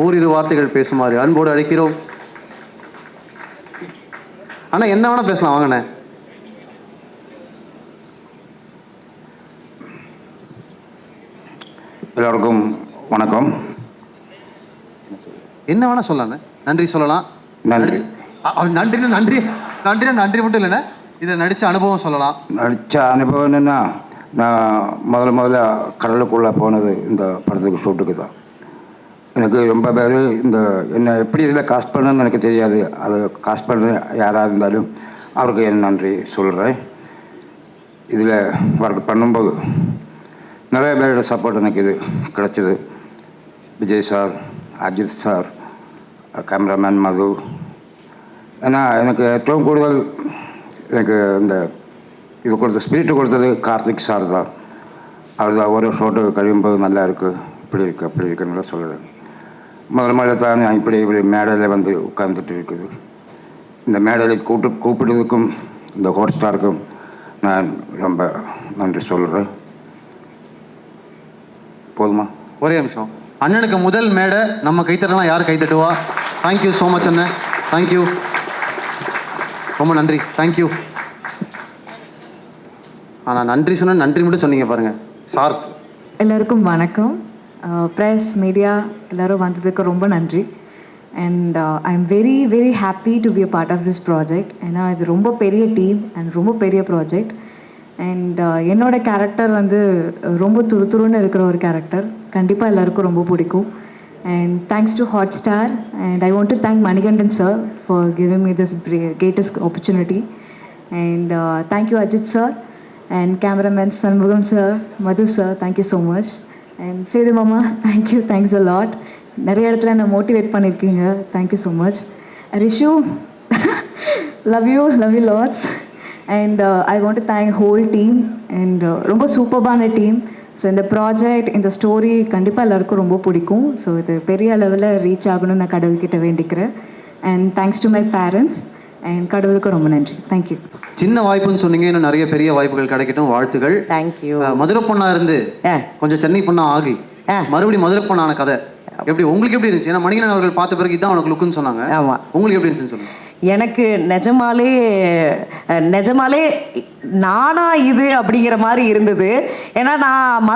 ஓரிரு வார்த்தைகள் பேசுமாறு அன்போடு அழைக்கிறோம். ஆனால் என்ன வேணால் பேசலாம், வாங்கண்ணே. எல்லோருக்கும் வணக்கம். என்ன வேணால் சொல்லலாண்ணே, நன்றி சொல்லலாம். நன்றி. நன்றி மட்டும் இல்லைண்ணே, இதை நடித்த அனுபவம் சொல்லலாம். நடித்த அனுபவம் என்னென்னா, நான் முதல்ல கடலுக்குள்ளே போனது இந்த படத்துக்கு ஷூட்டுக்கு தான். எனக்கு ரொம்ப பேர் என்னை எப்படி இதில் காஸ்ட் பண்ணணும்னு எனக்கு தெரியாது. அது காஸ்ட் பண்ண யாராக இருந்தாலும் அவருக்கு என் நன்றி சொல்கிறேன். இதில் ஒர்க் பண்ணும்போது நிறைய பேரோட சப்போர்ட் எனக்கு இது கிடச்சிது. Vijay sir, Ajith sir, cameraman Madhu. ஏன்னா எனக்கு ഏറ്റവും കൂടുതல் எனக்கு இது கொடுத்த ஸ்பிரிட் கொடுத்தது கார்த்திக் சார் தான். அவர் தான் ஒரு ஷோட்டு கழியும்போது நல்லா இருக்குது, இப்படி இருக்குது அப்படி இருக்குன்னு சொல்கிறேன். முதல்ல தான் நான் இப்படி மேடையில் வந்து உட்கார்ந்துட்டு இருக்குது. இந்த மேடையில் கூப்பிடுறதுக்கும் இந்த ஹாட்ஸ்டாருக்கும் நான் ரொம்ப நன்றி சொல்கிறேன். போதுமா? ஒரே நிமிஷம். அண்ணனுக்கு முதல் மேடை நம்ம கைத்தட்டலாம். யார் கைத்தட்டுவா? தேங்க்யூ ஸோ மச் அண்ணன். தேங்க்யூ, ரொம்ப நன்றி. தேங்க்யூ. ஆனால் நன்றி சொன்ன நன்றி மட்டும் சொன்னீங்க பாருங்கள் சார். எல்லாருக்கும் வணக்கம். ப்ரெஸ் மீடியா எல்லோரும் வந்ததுக்கு ரொம்ப நன்றி. And I am very very happy to be a part of this project. ஏன்னா இது ரொம்ப பெரிய டீம் அண்ட் ரொம்ப பெரிய ப்ராஜெக்ட். அண்ட் என்னோட கேரக்டர் வந்து ரொம்ப துருத்துருன்னு இருக்கிற ஒரு கேரக்டர். கண்டிப்பாக எல்லாருக்கும் ரொம்ப பிடிக்கும். And thanks to Hotstar, and I want to thank Manikandan sir for giving me this greatest opportunity. And thank you Ajit sir, and cameraman Sanmugam sir, Madhu sir, thank you so much. And Sedu mama, thanks a lot. நிறைய இடத்துல என்ன motivate பண்ணியிருக்கீங்க, thank you so much. Rishu, love you lots. And I want to thank whole team, and ரொம்ப சூப்பர்பான team. So இந்த project, இந்த story கண்டிப்பாக எல்லாருக்கும் ரொம்ப பிடிக்கும். ஸோ இது பெரிய லெவலில் ரீச் ஆகணும்னு நான் கடவுள்கிட்ட வேண்டிக்கிறேன். And thanks to my parents and கடவுளுக்கு ரொம்ப நன்றி. தேங்க்யூ. சின்ன வாய்ப்புன்னு சொன்னீங்க, இன்னும் நிறைய பெரிய வாய்ப்புகள் கிடைக்கட்டும். வாழ்த்துக்கள். தேங்க்யூ. மதுரை பொண்ணா இருந்து கொஞ்சம் சென்னை பொண்ணா ஆகி மறுபடியும் மதுரை பொண்ணான கதை எப்படி உங்களுக்கு எப்படி இருந்துச்சு? ஏன்னா மணிகண்டன் அவர்கள் பார்த்த பிறகு இதான் உனக்கு லுக்குன்னு சொன்னாங்க. ஆமாம். உங்களுக்கு எப்படி இருந்துச்சுன்னு சொல்லுங்கள். எனக்கு நிஜமாலே நானா இது அப்படிங்கிற மாதிரி இருந்தது. ஏன்னா நான்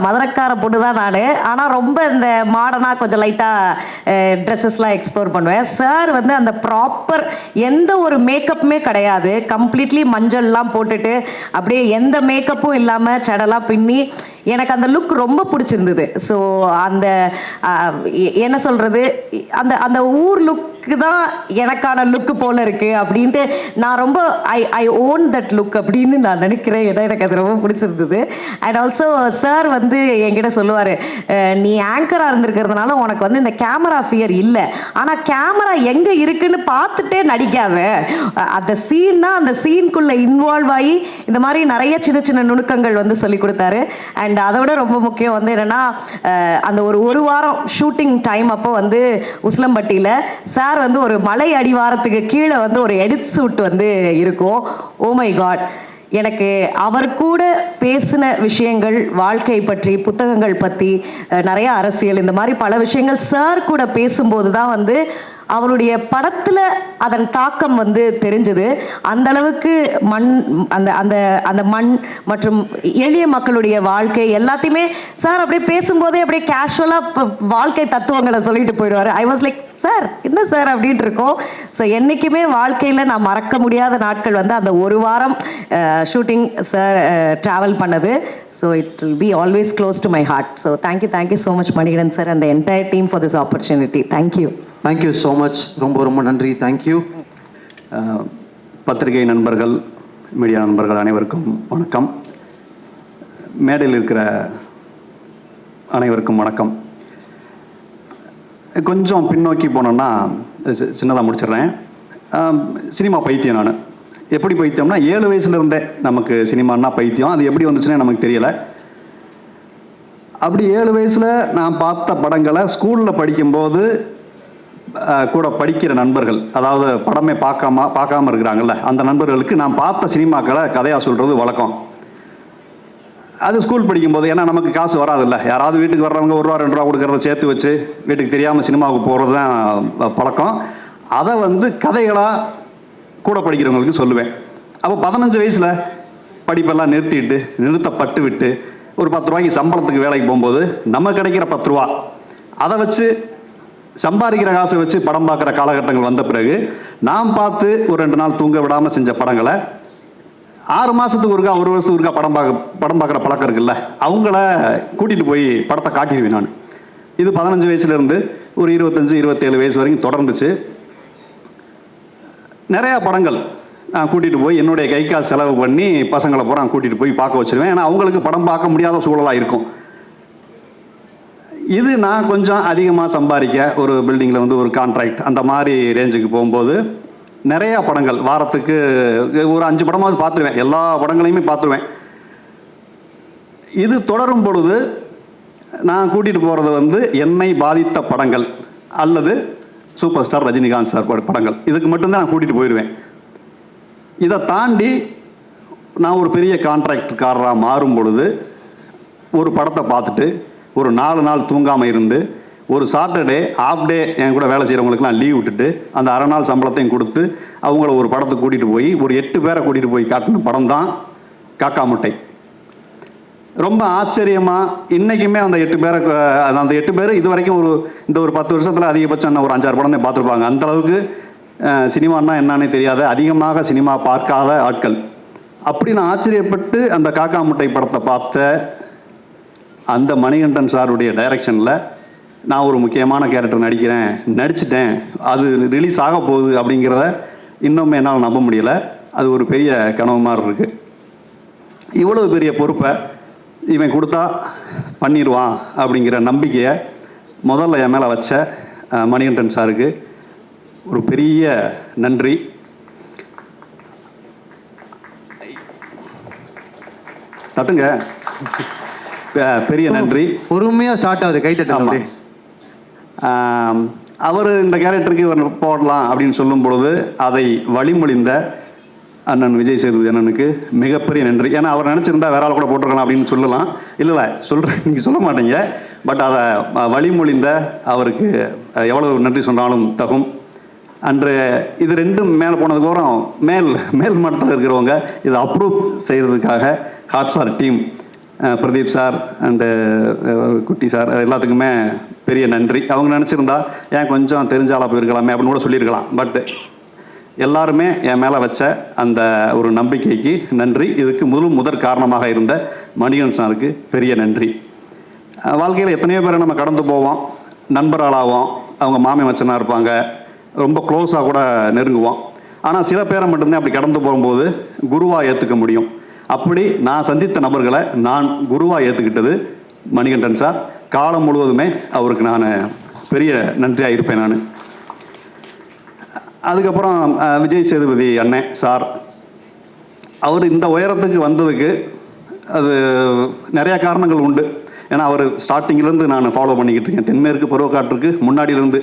மதுரைக்கார பொண்ணு தான் நான். ஆனால் ரொம்ப இந்த மாடர்னாக கொஞ்சம் லைட்டாக ட்ரெஸ்ஸஸ்லாம் எக்ஸ்ப்ளோர் பண்ணுவேன். சார் வந்து அந்த ப்ராப்பர் எந்த ஒரு மேக்கப்புமே கிடையாது, கம்ப்ளீட்லி மஞ்சள்லாம் போட்டுட்டு அப்படியே எந்த மேக்கப்பும் இல்லாமல் சடலாக பின்னி எனக்கு அந்த லுக் ரொம்ப பிடிச்சிருந்தது. ஸோ அந்த என்ன சொல்கிறது, அந்த அந்த ஊர் லுக்கு தான் எனக்கான லுக்கு போல் இருக்குது அப்படின்ட்டு நான் ரொம்ப ஐ ஓன் தட் லுக் அப்படின்னு நான் நினைக்கிறேன். ஏன்னா எனக்கு அது ரொம்ப பிடிச்சிருந்தது. அண்ட் ஆல்சோ சார் வந்து என்கிட்ட சொல்லுவார், நீ ஆங்கராக இருந்திருக்கிறதுனால உனக்கு வந்து இந்த கேமரா ஃபியர் இல்லை, ஆனால் கேமரா எங்கே இருக்குன்னு பார்த்துட்டே நடிக்காத, அந்த சீன்னா அந்த சீனுக்குள்ளே இன்வால்வ் ஆகி இந்த மாதிரி நிறைய சின்ன சின்ன நுணுக்கங்கள் வந்து சொல்லி கொடுத்தாரு. அண்ட் அதை விட ரொம்ப முக்கியம் வந்து என்னென்னா, அந்த ஒரு வாரம் ஷூட்டிங் டைம் அப்போ வந்து உசிலம்பட்டியில் சார் வந்து ஒரு மலை அடிவாரத்துக்கு கீழே வந்து ஒரு எடிட் ஷூட் வந்து இருக்கும். ஓ மை காட், எனக்கு அவர் கூட பேசின விஷயங்கள், வாழ்க்கை பற்றி, புத்தகங்கள் பற்றி, நிறைய அரசியல், இந்த மாதிரி பல விஷயங்கள் சார் கூட பேசும்போது தான் வந்து அவருடைய படத்தில் அதன் தாக்கம் வந்து தெரிஞ்சது. அந்த அளவுக்கு அந்த மண் மற்றும் எளிய மக்களுடைய வாழ்க்கை எல்லாத்தையுமே சார் அப்படியே பேசும்போதே அப்படியே கேஷுவலாக வாழ்க்கை தத்துவங்களை சொல்லிட்டு போயிடுவார். ஐ வாஸ் லைக், சார் என்ன சார் அப்படின்ட்டு இருக்கோம். ஸோ என்றைக்குமே வாழ்க்கையில் நான் மறக்க முடியாத நாட்கள் வந்து அந்த ஒரு வாரம் ஷூட்டிங் சார் ட்ராவல் பண்ணது. So it will be always close to my heart. So thank you so much Manikandan sir and the entire team for this opportunity. Thank you so much. ரொம்ப ரொம்ப நன்றி. தேங்க்யூ. பத்திரிகை நண்பர்கள், மீடியா நண்பர்கள் அனைவருக்கும் வணக்கம். மேடையில் இருக்கிற அனைவருக்கும் வணக்கம். கொஞ்சம் பின்னோக்கி போனோன்னா சின்னதாக முடிச்சிடுறேன். சினிமா பைத்தியம் நான். எப்படி பைத்தியம்னா 7 வயசுலேருந்தே நமக்கு சினிமான்னா பைத்தியம். அது எப்படி வந்துச்சுன்னா நமக்கு தெரியலை. அப்படி 7 வயசில் நான் பார்த்த படங்களை ஸ்கூலில் படிக்கும்போது கூட படிக்கிற நண்பர்கள், அதாவது படமே பார்க்காம இருக்கிறாங்கல்ல, அந்த நண்பர்களுக்கு நான் பார்த்த சினிமாக்களை கதையாக சொல்கிறது வழக்கம். அது ஸ்கூல் படிக்கும்போது, ஏன்னா நமக்கு காசு வராதில்ல, யாராவது வீட்டுக்கு வர்றவங்க 1 ரூபா 2 ரூபா கொடுக்கறத சேர்த்து வச்சு வீட்டுக்கு தெரியாமல் சினிமாவுக்கு போகிறது தான் பழக்கம். அதை வந்து கதைகளாக கூட படிக்கிறவங்களுக்கு சொல்லுவேன். அப்போ 15 வயசில் படிப்பெல்லாம் நிறுத்தப்பட்டு விட்டு ஒரு 10 ரூபாய்க்கு சம்பளத்துக்கு வேலைக்கு போகும்போது நம்ம கிடைக்கிற 10 ரூபா, அதை வச்சு சம்பாதிக்கிற காசை வச்சு படம் பார்க்குற காலகட்டங்கள் வந்த பிறகு நாம் பார்த்து ஒரு 2 நாள் தூங்க விடாமல் செஞ்ச படங்களை 6 மாதத்துக்கு ஒருக்கா 1 வருஷத்துக்கு ஒருக்கா படம் பார்க்குற பழக்கம் இருக்குல்ல, அவங்கள கூட்டிகிட்டு போய் படத்தை காட்டிடுவேன் நான். இது 15 வயசுலேருந்து ஒரு 25-27 வயசு வரைக்கும் தொடர்ந்துச்சு. நிறையா படங்கள் நான் கூட்டிகிட்டு போய் என்னுடைய கை காசு செலவு பண்ணி பசங்களை பூரா கூட்டிகிட்டு போய் பார்க்க வச்சுருவேன். ஏன்னா அவங்களுக்கு படம் பார்க்க முடியாத சூழலாக இருக்கும். இது நான் கொஞ்சம் அதிகமாக சம்பாதிக்க ஒரு பில்டிங்கில் வந்து ஒரு கான்ட்ராக்ட் அந்த மாதிரி ரேஞ்சுக்கு போகும்போது நிறையா படங்கள் வாரத்துக்கு ஒரு 5 படமாவது பார்த்துருவேன். எல்லா படங்களையுமே பார்த்துருவேன். இது தொடரும் பொழுது நான் கூட்டிகிட்டு போகிறது வந்து என்னை பாதித்த படங்கள் அல்லது சூப்பர் ஸ்டார் ரஜினிகாந்த் சார் படங்கள், இதுக்கு மட்டும்தான் நான் கூட்டிகிட்டு போயிடுவேன். இதை தாண்டி நான் ஒரு பெரிய கான்ட்ராக்டர்காரராக மாறும் பொழுது ஒரு படத்தை பார்த்துட்டு ஒரு 4 நாள் தூங்காமல் இருந்து ஒரு சாட்டர்டே ஆஃப் டே என் கூட வேலை செய்கிறவங்களுக்குலாம் லீவ் விட்டுட்டு அந்த அரை நாள் சம்பளத்தையும் கொடுத்து அவங்கள ஒரு படத்துக்கு கூட்டிகிட்டு போய் ஒரு 8 பேரை கூட்டிகிட்டு போய் காட்டின படம் தான் காக்கா முட்டை. ரொம்ப ஆச்சரியமாக இன்றைக்குமே அந்த 8 பேர் இது வரைக்கும் இந்த ஒரு 10 வருஷத்தில் அதிகபட்சம் ஒரு 5-6 படம் தான் பார்த்துருப்பாங்க. அந்தளவுக்கு சினிமான்னா என்னன்னே தெரியாத, அதிகமாக சினிமா பார்க்காத ஆட்கள். அப்படி நான் ஆச்சரியப்பட்டு அந்த காக்கா முட்டை படத்தை பார்த்த அந்த மணிகண்டன் சாருடைய டைரக்ஷனில் நான் ஒரு முக்கியமான கேரக்டர் நடிச்சிட்டேன், அது ரிலீஸ் ஆக போகுது அப்படிங்கிறத இன்னும் என்னால் நம்ப முடியலை. அது ஒரு பெரிய கனவு மாதிரி இருக்குது. இவ்வளோ பெரிய பொறுப்பை இவன் கொடுத்தா பண்ணிடுவான் அப்படிங்கிற நம்பிக்கையை முதல்ல என் மேலே வச்ச மணிகண்டன் சாருக்கு ஒரு பெரிய நன்றி. தட்டுங்க. பெரிய நன்றி. பொறுமையாக ஸ்டார்ட் ஆகுது, கை தட்டு. அவர் இந்த கேரக்டருக்கு போடலாம் அப்படின்னு சொல்லும் பொழுது அதை வழிமொழிந்த அண்ணன் விஜய் சேதுபதி அண்ணனுக்கு மிகப்பெரிய நன்றி. ஏன்னா அவர் நினச்சிருந்தா வேற ஆள் கூட போட்டிருக்கலாம் அப்படின்னு சொல்லலாம். இல்லை சொல்கிறேன், நீங்கள் சொல்ல மாட்டீங்க. பட் அதை வழிமொழிந்த அவருக்கு எவ்வளவு நன்றி சொன்னாலும் தகும். அன்று இது ரெண்டும் மேலே போனதுக்கப்புறம் மேல் மட்டத்தில் இருக்கிறவங்க இதை அப்ரூவ் செய்கிறதுக்காக Hotstar team Pradeep sir and குட்டி சார் எல்லாத்துக்குமே பெரிய நன்றி. அவங்க நினச்சிருந்தா ஏன் கொஞ்சம் தெரிஞ்ச ஆளாக போயிருக்கலாமே அப்படின்னு கூட சொல்லியிருக்கலாம். பட் எல்லாருமே என் மேலே வச்ச அந்த ஒரு நம்பிக்கைக்கு நன்றி. இதுக்கு முதற் காரணமாக இருந்த மணிகண்டன் சாருக்கு பெரிய நன்றி. வாழ்க்கையில் எத்தனையோ பேரை நம்ம கடந்து போவோம், நண்பர்களாகவும் அவங்க மாமே மச்சனாக இருப்பாங்க, ரொம்ப க்ளோஸாக கூட நெருங்குவோம். ஆனால் சில பேரை மட்டும்தான் அப்படி கடந்து போகும்போது குருவாக ஏற்றுக்க முடியும். அப்படி நான் சந்தித்த நபர்களை நான் குருவாக ஏற்றுக்கிட்டது மணிகண்டன் சார். காலம் முழுவதுமே அவருக்கு நான் பெரிய நன்றியாக இருப்பேன். நான் அதுக்கப்புறம் விஜய் சேதுபதி அண்ணன் சார், அவர் இந்த உயரத்துக்கு வந்ததுக்கு அது நிறையா காரணங்கள் உண்டு. ஏன்னா அவர் ஸ்டார்டிங்கிலேருந்து நான் ஃபாலோ பண்ணிக்கிட்டு இருக்கேன், தென்மேற்கு பருவக்காற்றுக்கு முன்னாடியிலேருந்து.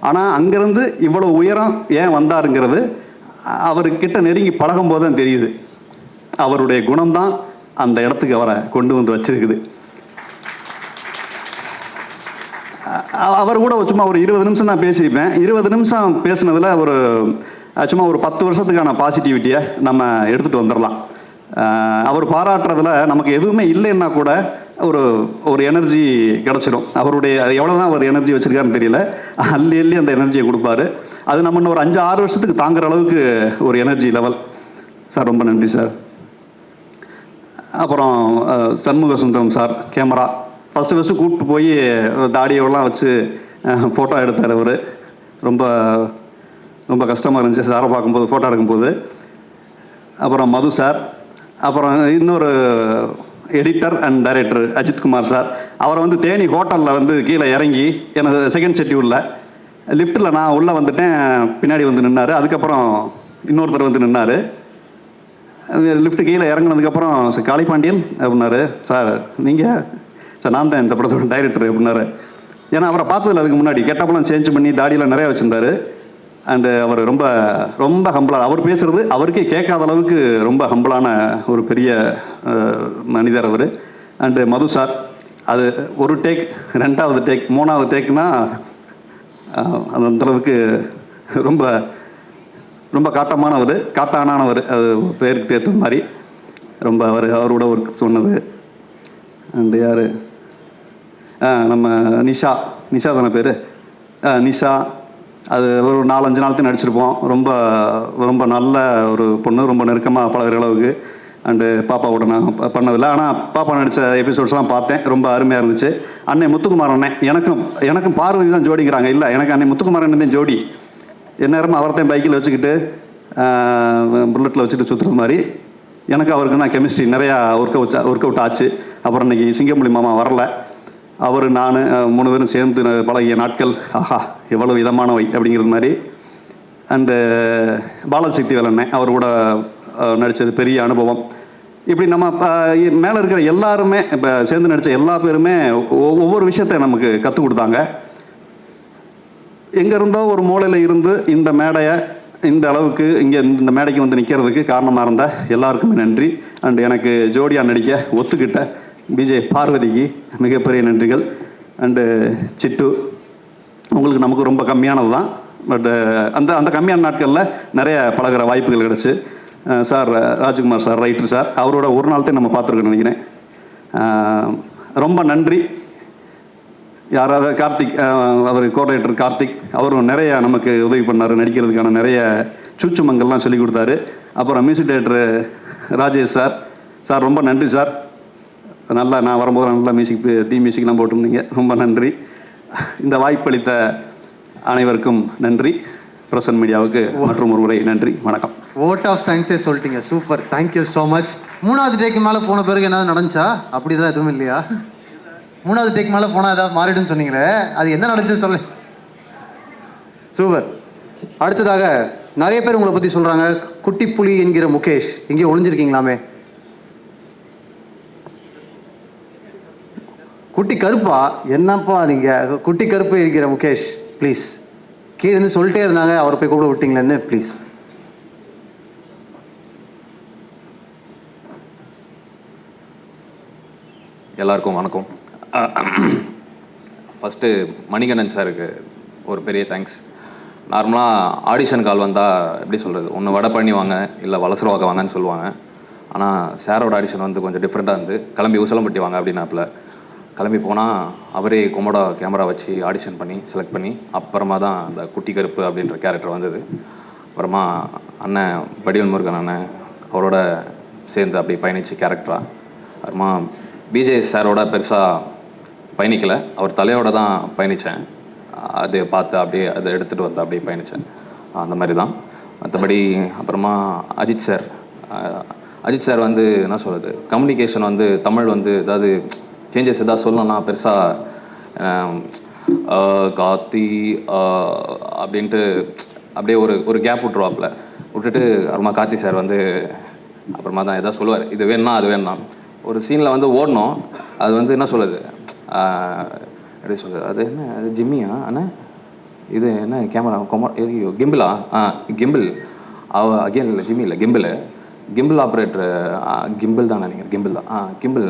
ஆனால் அங்கேருந்து இவ்வளோ உயரம் ஏன் வந்தாருங்கிறது அவர்கிட்ட நெருங்கி பழகும்போது தான் தெரியுது. அவருடைய குணம்தான் அந்த இடத்துக்கு அவரை கொண்டு வந்து வச்சிருக்குது. அவர் கூட சும்மா ஒரு 20 நிமிஷம் தான் பேசியிருப்பேன். 20 நிமிஷம் பேசுனதில் சும்மா ஒரு 10 வருஷத்துக்கான பாசிட்டிவிட்டியை நம்ம எடுத்துகிட்டு வந்துடலாம். அவர் பாராட்டுறதுல நமக்கு எதுவுமே இல்லைன்னா கூட ஒரு எனர்ஜி கிடச்சிடும். அவருடைய எவ்வளோ தான் அவர் எனர்ஜி வச்சுருக்காருன்னு தெரியல, அள்ளி அந்த எனர்ஜியை கொடுப்பாரு. அது நம்ம இன்னும் ஒரு 5-6 வருஷத்துக்கு தாங்குற அளவுக்கு ஒரு எனர்ஜி லெவல். சார் ரொம்ப நன்றி சார். அப்புறம் Shanmuga Sundaram sir camera first கூப்பிட்டு போய் தாடியெல்லாம் வச்சு ஃபோட்டோ எடுத்தார். அவர் ரொம்ப ரொம்ப கஷ்டமாக இருந்துச்சு சாரை பார்க்கும்போது, ஃபோட்டோ எடுக்கும்போது. அப்புறம் மது சார், அப்புறம் இன்னொரு editor and director Ajithkumar sir. அவரை தேனி ஹோட்டலில் கீழே இறங்கி எனக்கு செகண்ட் ஷெட்யூலில் லிஃப்ட்டில் நான் உள்ளே வந்துட்டேன், பின்னாடி நின்னார். அதுக்கப்புறம் இன்னொருத்தர் நின்னார். லிஃப்ட்டு கீழே இறங்கினதுக்கப்புறம் சார் காளிபாண்டியன் அப்படின்னாரு. சார் நீங்கள் சார் நான் தான் இந்த படத்தோட டைரக்டர் அப்படின்னாரு. ஏன்னா அவரை பார்த்ததில்ல அதுக்கு முன்னாடி. கெட்டப்பெல்லாம் சேஞ்ச் பண்ணி தாடியெல்லாம் நிறையா வச்சுருந்தார். அண்டு அவர் ரொம்ப ரொம்ப ஹம்பிளாக, அவர் பேசுகிறது அவருக்கே கேட்காத அளவுக்கு ரொம்ப ஹம்பிளான ஒரு பெரிய மனிதர் அவர். அண்டு மது சார், அது ஒரு டேக், 2வது டேக், 3வது டேக்னா அந்தளவுக்கு ரொம்ப ரொம்ப காட்டானவர். அது பேருக்கு ஏற்ற மாதிரி ரொம்ப அவரோட ஒர்க் சொன்னது. அண்டு யார், நம்ம நிஷா தானே பேர், நிஷா. அது ஒரு 4-5 நாள் தான் நடிச்சிருப்போம். ரொம்ப ரொம்ப நல்ல ஒரு பொண்ணு, ரொம்ப நெருக்கமாக பழகிற அளவுக்கு. அண்டு பாப்பாவோட நான் பண்ணதில்லை, ஆனால் பாப்பா நடித்த எபிசோட்ஸ்லாம் பார்த்தேன், ரொம்ப அருமையாக இருந்துச்சு. அன்னை முத்துக்குமார் அண்ணன் எனக்கும் பார்வதி தான் ஜோடிக்கிறாங்க. இல்லை, எனக்கு அன்னை முத்துக்குமார் அண்ணன் தான் ஜோடி. எந்நேரமும் அவர்த்தையும் பைக்கில் வச்சுக்கிட்டு புல்லட்டில் வச்சுட்டு சுற்றுறது மாதிரி. எனக்கு அவருக்கு நான் கெமிஸ்ட்ரி நிறையா ஒர்க் அவுட் ஆச்சு. அப்புறம் இன்றைக்கி சிங்கம்புலி மாமா வரல, அவர் நான் 3 பேரும் சேர்ந்து பழகிய நாட்கள் ஆஹா எவ்வளோ இதமானவை அப்படிங்கிறது மாதிரி. அண்டு பாலசக்தி வேலண்ணன், அவர் கூட நடித்தது பெரிய அனுபவம். இப்படி நம்ம மேலே இருக்கிற எல்லாருமே இப்போ சேர்ந்து நடித்த எல்லா பேருமே ஒவ்வொரு விஷயத்தை நமக்கு கற்றுக் கொடுத்தாங்க. எங்கே இருந்தோ ஒரு மூலையில் இருந்து இந்த மேடையை இந்த அளவுக்கு இங்கே இந்த மேடைக்கு நிற்கிறதுக்கு காரணமாக இருந்த எல்லாருக்குமே நன்றி. அண்டு எனக்கு ஜோடியாக நடிக்க ஒத்துக்கிட்ட விஜய் பார்வதிக்கு மிகப்பெரிய நன்றிகள். அண்டு சிட்டு, உங்களுக்கு நமக்கு ரொம்ப கம்மியானது தான். பட் அந்த கம்மியான நாட்களில் நிறைய பழகிற வாய்ப்புகள் கிடச்சி. Sir Rajkumar sir, writer sir, அவரோட ஒரு நாள் தான் நம்ம பார்த்துருக்கோன்னு நினைக்கிறேன். ரொம்ப நன்றி. யாராவது கார்த்திக், அவர் கோஆர்டினேட்டர் கார்த்திக், அவரும் நிறைய நமக்கு உதவி பண்ணார். நடிக்கிறதுக்கான நிறைய சூச்சுமங்கள்லாம் சொல்லி கொடுத்தாரு. அப்புறம் மியூசிக் டைரக்டர் ராஜேஷ் சார் ரொம்ப நன்றி சார். நல்லா நான் வரும்போது நல்லா மியூசிக்லாம் போட்டிருந்தீங்க, ரொம்ப நன்றி. இந்த வாய்ப்பளித்த அனைவருக்கும் நன்றி. பிரசன்ட் மீடியாவுக்கு மற்றும் ஒரு முறை நன்றி, வணக்கம். வோட் ஆஃப் தேங்க்ஸே சொல்லிட்டீங்க, சூப்பர், தேங்க்யூ ஸோ மச். 3வது டேக்கு மேலே போன பிறகு ஏதாவது நடந்துச்சா? அப்படிதான் எதுவும் இல்லையா? 3வது டேக் மேலே போனால் ஏதாவது மாறிடுன்னு சொன்னீங்களே, அது என்ன நடந்துச்சு சொல்லு. சூப்பர். அடுத்ததாக நிறைய பேர் உங்களை பற்றி சொல்கிறாங்க. குட்டிப்புலி என்கிற முகேஷ், இங்கே ஒளிஞ்சிருக்கீங்களாமே. குட்டி கருப்பா? என்னப்பா நீங்கள் குட்டி கருப்பு என்கிற முகேஷ், ப்ளீஸ். கீழே இருந்து சொல்லிட்டே இருந்தாங்க, அவரை போய் கூப்பிட விட்டீங்களேன்னு, ப்ளீஸ். எல்லாருக்கும் வணக்கம். ஃபஸ்ட்டு மணிகண்டன் சாருக்கு ஒரு பெரிய தேங்க்ஸ். நார்மலாக ஆடிஷன் கால் வந்தால் எப்படி சொல்கிறது, ஒன்று வடபழனி வாங்க இல்லை வலசரவாக்க வாங்கன்னு சொல்லுவாங்க. ஆனால் சாரோட ஆடிஷன் வந்து கொஞ்சம் டிஃப்ரெண்ட்டாக இருந்து, கிளம்பி உசலம்பட்டி வாங்க அப்படின்னாப்புல. கிளம்பி போனால் அவரே கொமோடா கேமரா வச்சு ஆடிஷன் பண்ணி செலக்ட் பண்ணி அப்புறமா தான் அந்த குட்டி கருப்பு அப்படின்ற கேரக்டர் வந்தது. அப்புறமா அண்ணன் வடிவேல் முருகன் அண்ணன் அவரோட சேர்ந்து அப்படி பயணிச்சு கேரக்டராக. அப்புறமா பிஜே சாரோட பெருசாக பயணிக்கலை, அவர் தலையோடு தான் பயணித்தேன். அது பார்த்து அப்படியே அதை எடுத்துகிட்டு வந்து அப்படியே பயணித்தேன். அந்த மாதிரி தான். மற்றபடி அப்புறமா அஜித் சார் வந்து என்ன சொல்கிறது, கம்யூனிகேஷன் வந்து தமிழ் வந்து ஏதாவது சேஞ்சஸ் எதாவது சொல்லணும்னா பெருசாக காத்தி அப்படின்ட்டு அப்படியே ஒரு கேப் விட்டுட்டு அப்புறமா கார்த்தி சார் வந்து அப்புறமா தான் எதாவது சொல்லுவார், இது வேணும்னா அது வேணும்னா. ஒரு சீனில் வந்து ஓடணும், அது வந்து என்ன சொல்லுது, எப்படி சொல்கிறது, அது என்ன, அது ஜிம்மியா அண்ணா, இது என்ன கேமரா கிம்பிளா, கிம்பிள் அகேன் இல்லை, ஜிம்மி இல்லை, கிம்பிள் ஆப்ரேட்டர், கிம்பிள் தான் நினைக்கிறேன், கிம்பிள் தான், கிம்பிள்.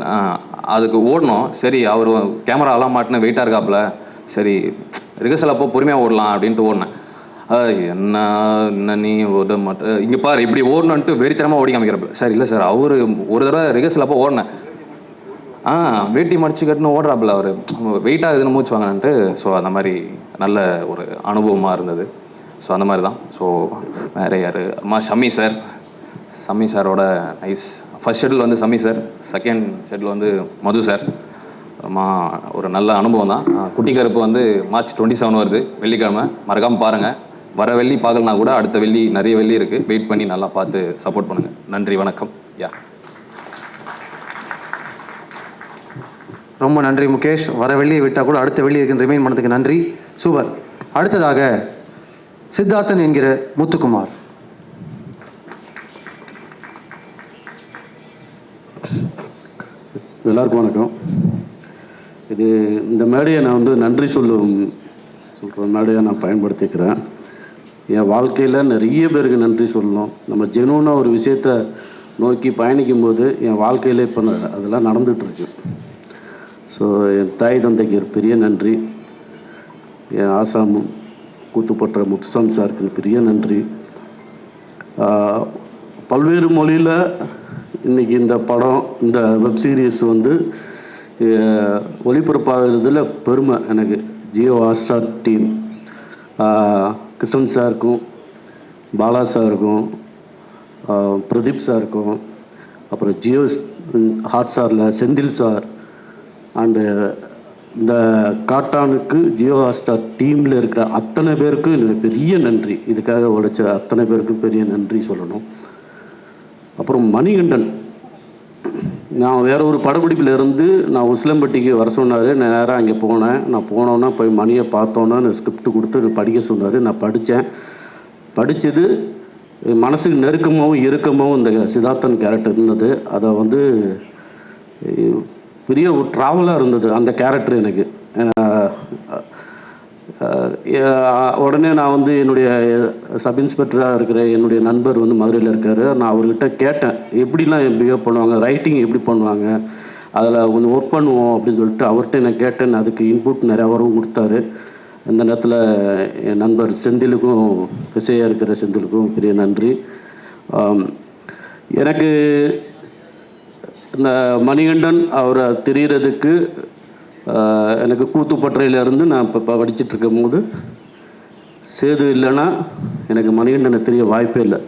அதுக்கு ஓடணும். சரி, அவர் கேமராலாம் மாட்டின வெயிட்டாக இருக்காப்புல, சரி ரிஹர்சல் அப்போ பொறுமையாக ஓடலாம் அப்படின்ட்டு ஓடினேன். என்ன நீ ஓட மாட்டேன், இங்கே பாரு இப்படி ஓடணுன்ட்டு வெறித்தனமாக ஓடி காமிக்கிறப்ப. சார் இல்லை சார், அவர் ஒரு தடவை ரிஹர்சல் அப்போ ஓடினேன், வேட்டி மடிச்சு கட்டுன்னு ஓடுறாப்புல, அவர் வெயிட்டாக இதுன்னு மூச்சு வாங்கினன்ட்டு. ஸோ அந்த மாதிரி நல்ல ஒரு அனுபவமாக இருந்தது. ஸோ அந்த மாதிரி தான். ஸோ வேறு யார், அம்மா ஷம்மி சாரோட நைஸ். ஃபர்ஸ்ட் ஷெட்யூல் வந்து ஷம்மி சார், செகண்ட் ஷெட்யூல் வந்து மது சார். அம்மா ஒரு நல்ல அனுபவம் தான். குட்டி கருப்பு வந்து மார்ச் 27 வருது, வெள்ளிக்கிழமை, மறக்காமல் பாருங்கள். வர வெள்ளி பார்க்கலனா கூட அடுத்த வெள்ளி நிறைய வெள்ளி இருக்குது, வெயிட் பண்ணி நல்லா பார்த்து சப்போர்ட் பண்ணுங்கள். நன்றி, வணக்கம். ரொம்ப நன்றி முகேஷ். வர வெள்ளியை விட்டால் கூட அடுத்த வெள்ளி இருக்குன்னு ரிமைண்ட் பண்ணதுக்கு நன்றி. சூப்பர். அடுத்ததாக சித்தார்த்தன் என்கிற முத்துக்குமார். எல்லாருக்கும் வணக்கம். இந்த மேடையை நான் வந்து நன்றி சொல்கிற மேடையை நான் பயன்படுத்திக்கிறேன். என் வாழ்க்கையில் நிறைய பேருக்கு நன்றி சொல்லணும். நம்ம ஜெனுவனாக ஒரு விஷயத்தை நோக்கி பயணிக்கும் போது என் வாழ்க்கையில் இப்போ அதெல்லாம் நடந்துகிட்ருக்கு. ஸோ என் தாய் தந்தைக்கு ஒரு பெரிய நன்றி. என் ஆசாம் கூத்துப்பட்ட முத்துசாமி சாருக்கு பெரிய நன்றி. பல்வேறு மொழியில் இன்றைக்கி இந்த படம், இந்த வெப் சீரிஸ் வந்து ஒளிபரப்பாகிறதுல பெருமை எனக்கு. ஜியோ ஹாட்ஸ்டார் டீம், கிருஷ்ணன் சாருக்கும், பாலா சாருக்கும், பிரதீப் சாருக்கும், அப்புறம் ஜியோ ஹாட்ஸ்டாரில் செந்தில் சார் அண்டு இந்த காட்டானுக்கு ஜியோ ஹாட்ஸ்டார் டீமில் இருக்கிற அத்தனை பேருக்கும் எனக்கு பெரிய நன்றி. இதுக்காக உழைச்ச அத்தனை பேருக்கும் பெரிய நன்றி சொல்லணும். அப்புறம் மணிகண்டன், நான் வேற ஒரு படப்பிடிப்பில் இருந்து நான் உசிலம்பட்டிக்கு வர சொன்னார். நான் நேராக அங்கே போனேன். நான் போனோன்னா போய் மணியை பார்த்தோன்னா நான் ஸ்கிரிப்ட் கொடுத்து படிக்க சொன்னார். நான் படித்தது மனசுக்கு நெருக்கமாகவும் இறுக்கமாகவும் இந்த சித்தார்த்தன் கேரக்டர் இருந்தது. அதை வந்து பெரிய ஒரு ட்ராவலாக இருந்தது அந்த கேரக்டர் எனக்கு. உடனே நான் வந்து என்னுடைய சப் இன்ஸ்பெக்டராக இருக்கிற என்னுடைய நண்பர் வந்து மதுரையில் இருக்கார். நான் அவர்கிட்ட கேட்டேன், எப்படிலாம் பிஹேவ் பண்ணுவாங்க, ரைட்டிங் எப்படி பண்ணுவாங்க, அதில் கொஞ்சம் ஒர்க் பண்ணுவோம் அப்படின்னு சொல்லிட்டு அவர்கிட்ட நான் கேட்டேன். அதுக்கு இன்புட் நிறையா வரவும் கொடுத்தாரு. இந்த நேரத்தில் என் நண்பர் செந்திலுக்கும், விசையாக இருக்கிற செந்திலுக்கும் பெரிய நன்றி. எனக்கு இந்த மணிகண்டன் அவரை தெரிகிறதுக்கு எனக்கு கூத்துப்பற்றையிலேருந்து நான் இப்போ படிச்சுட்ருக்கும் போது சேது இல்லைன்னா எனக்கு மணிகண்டனை தெரிய வாய்ப்பே இல்லை.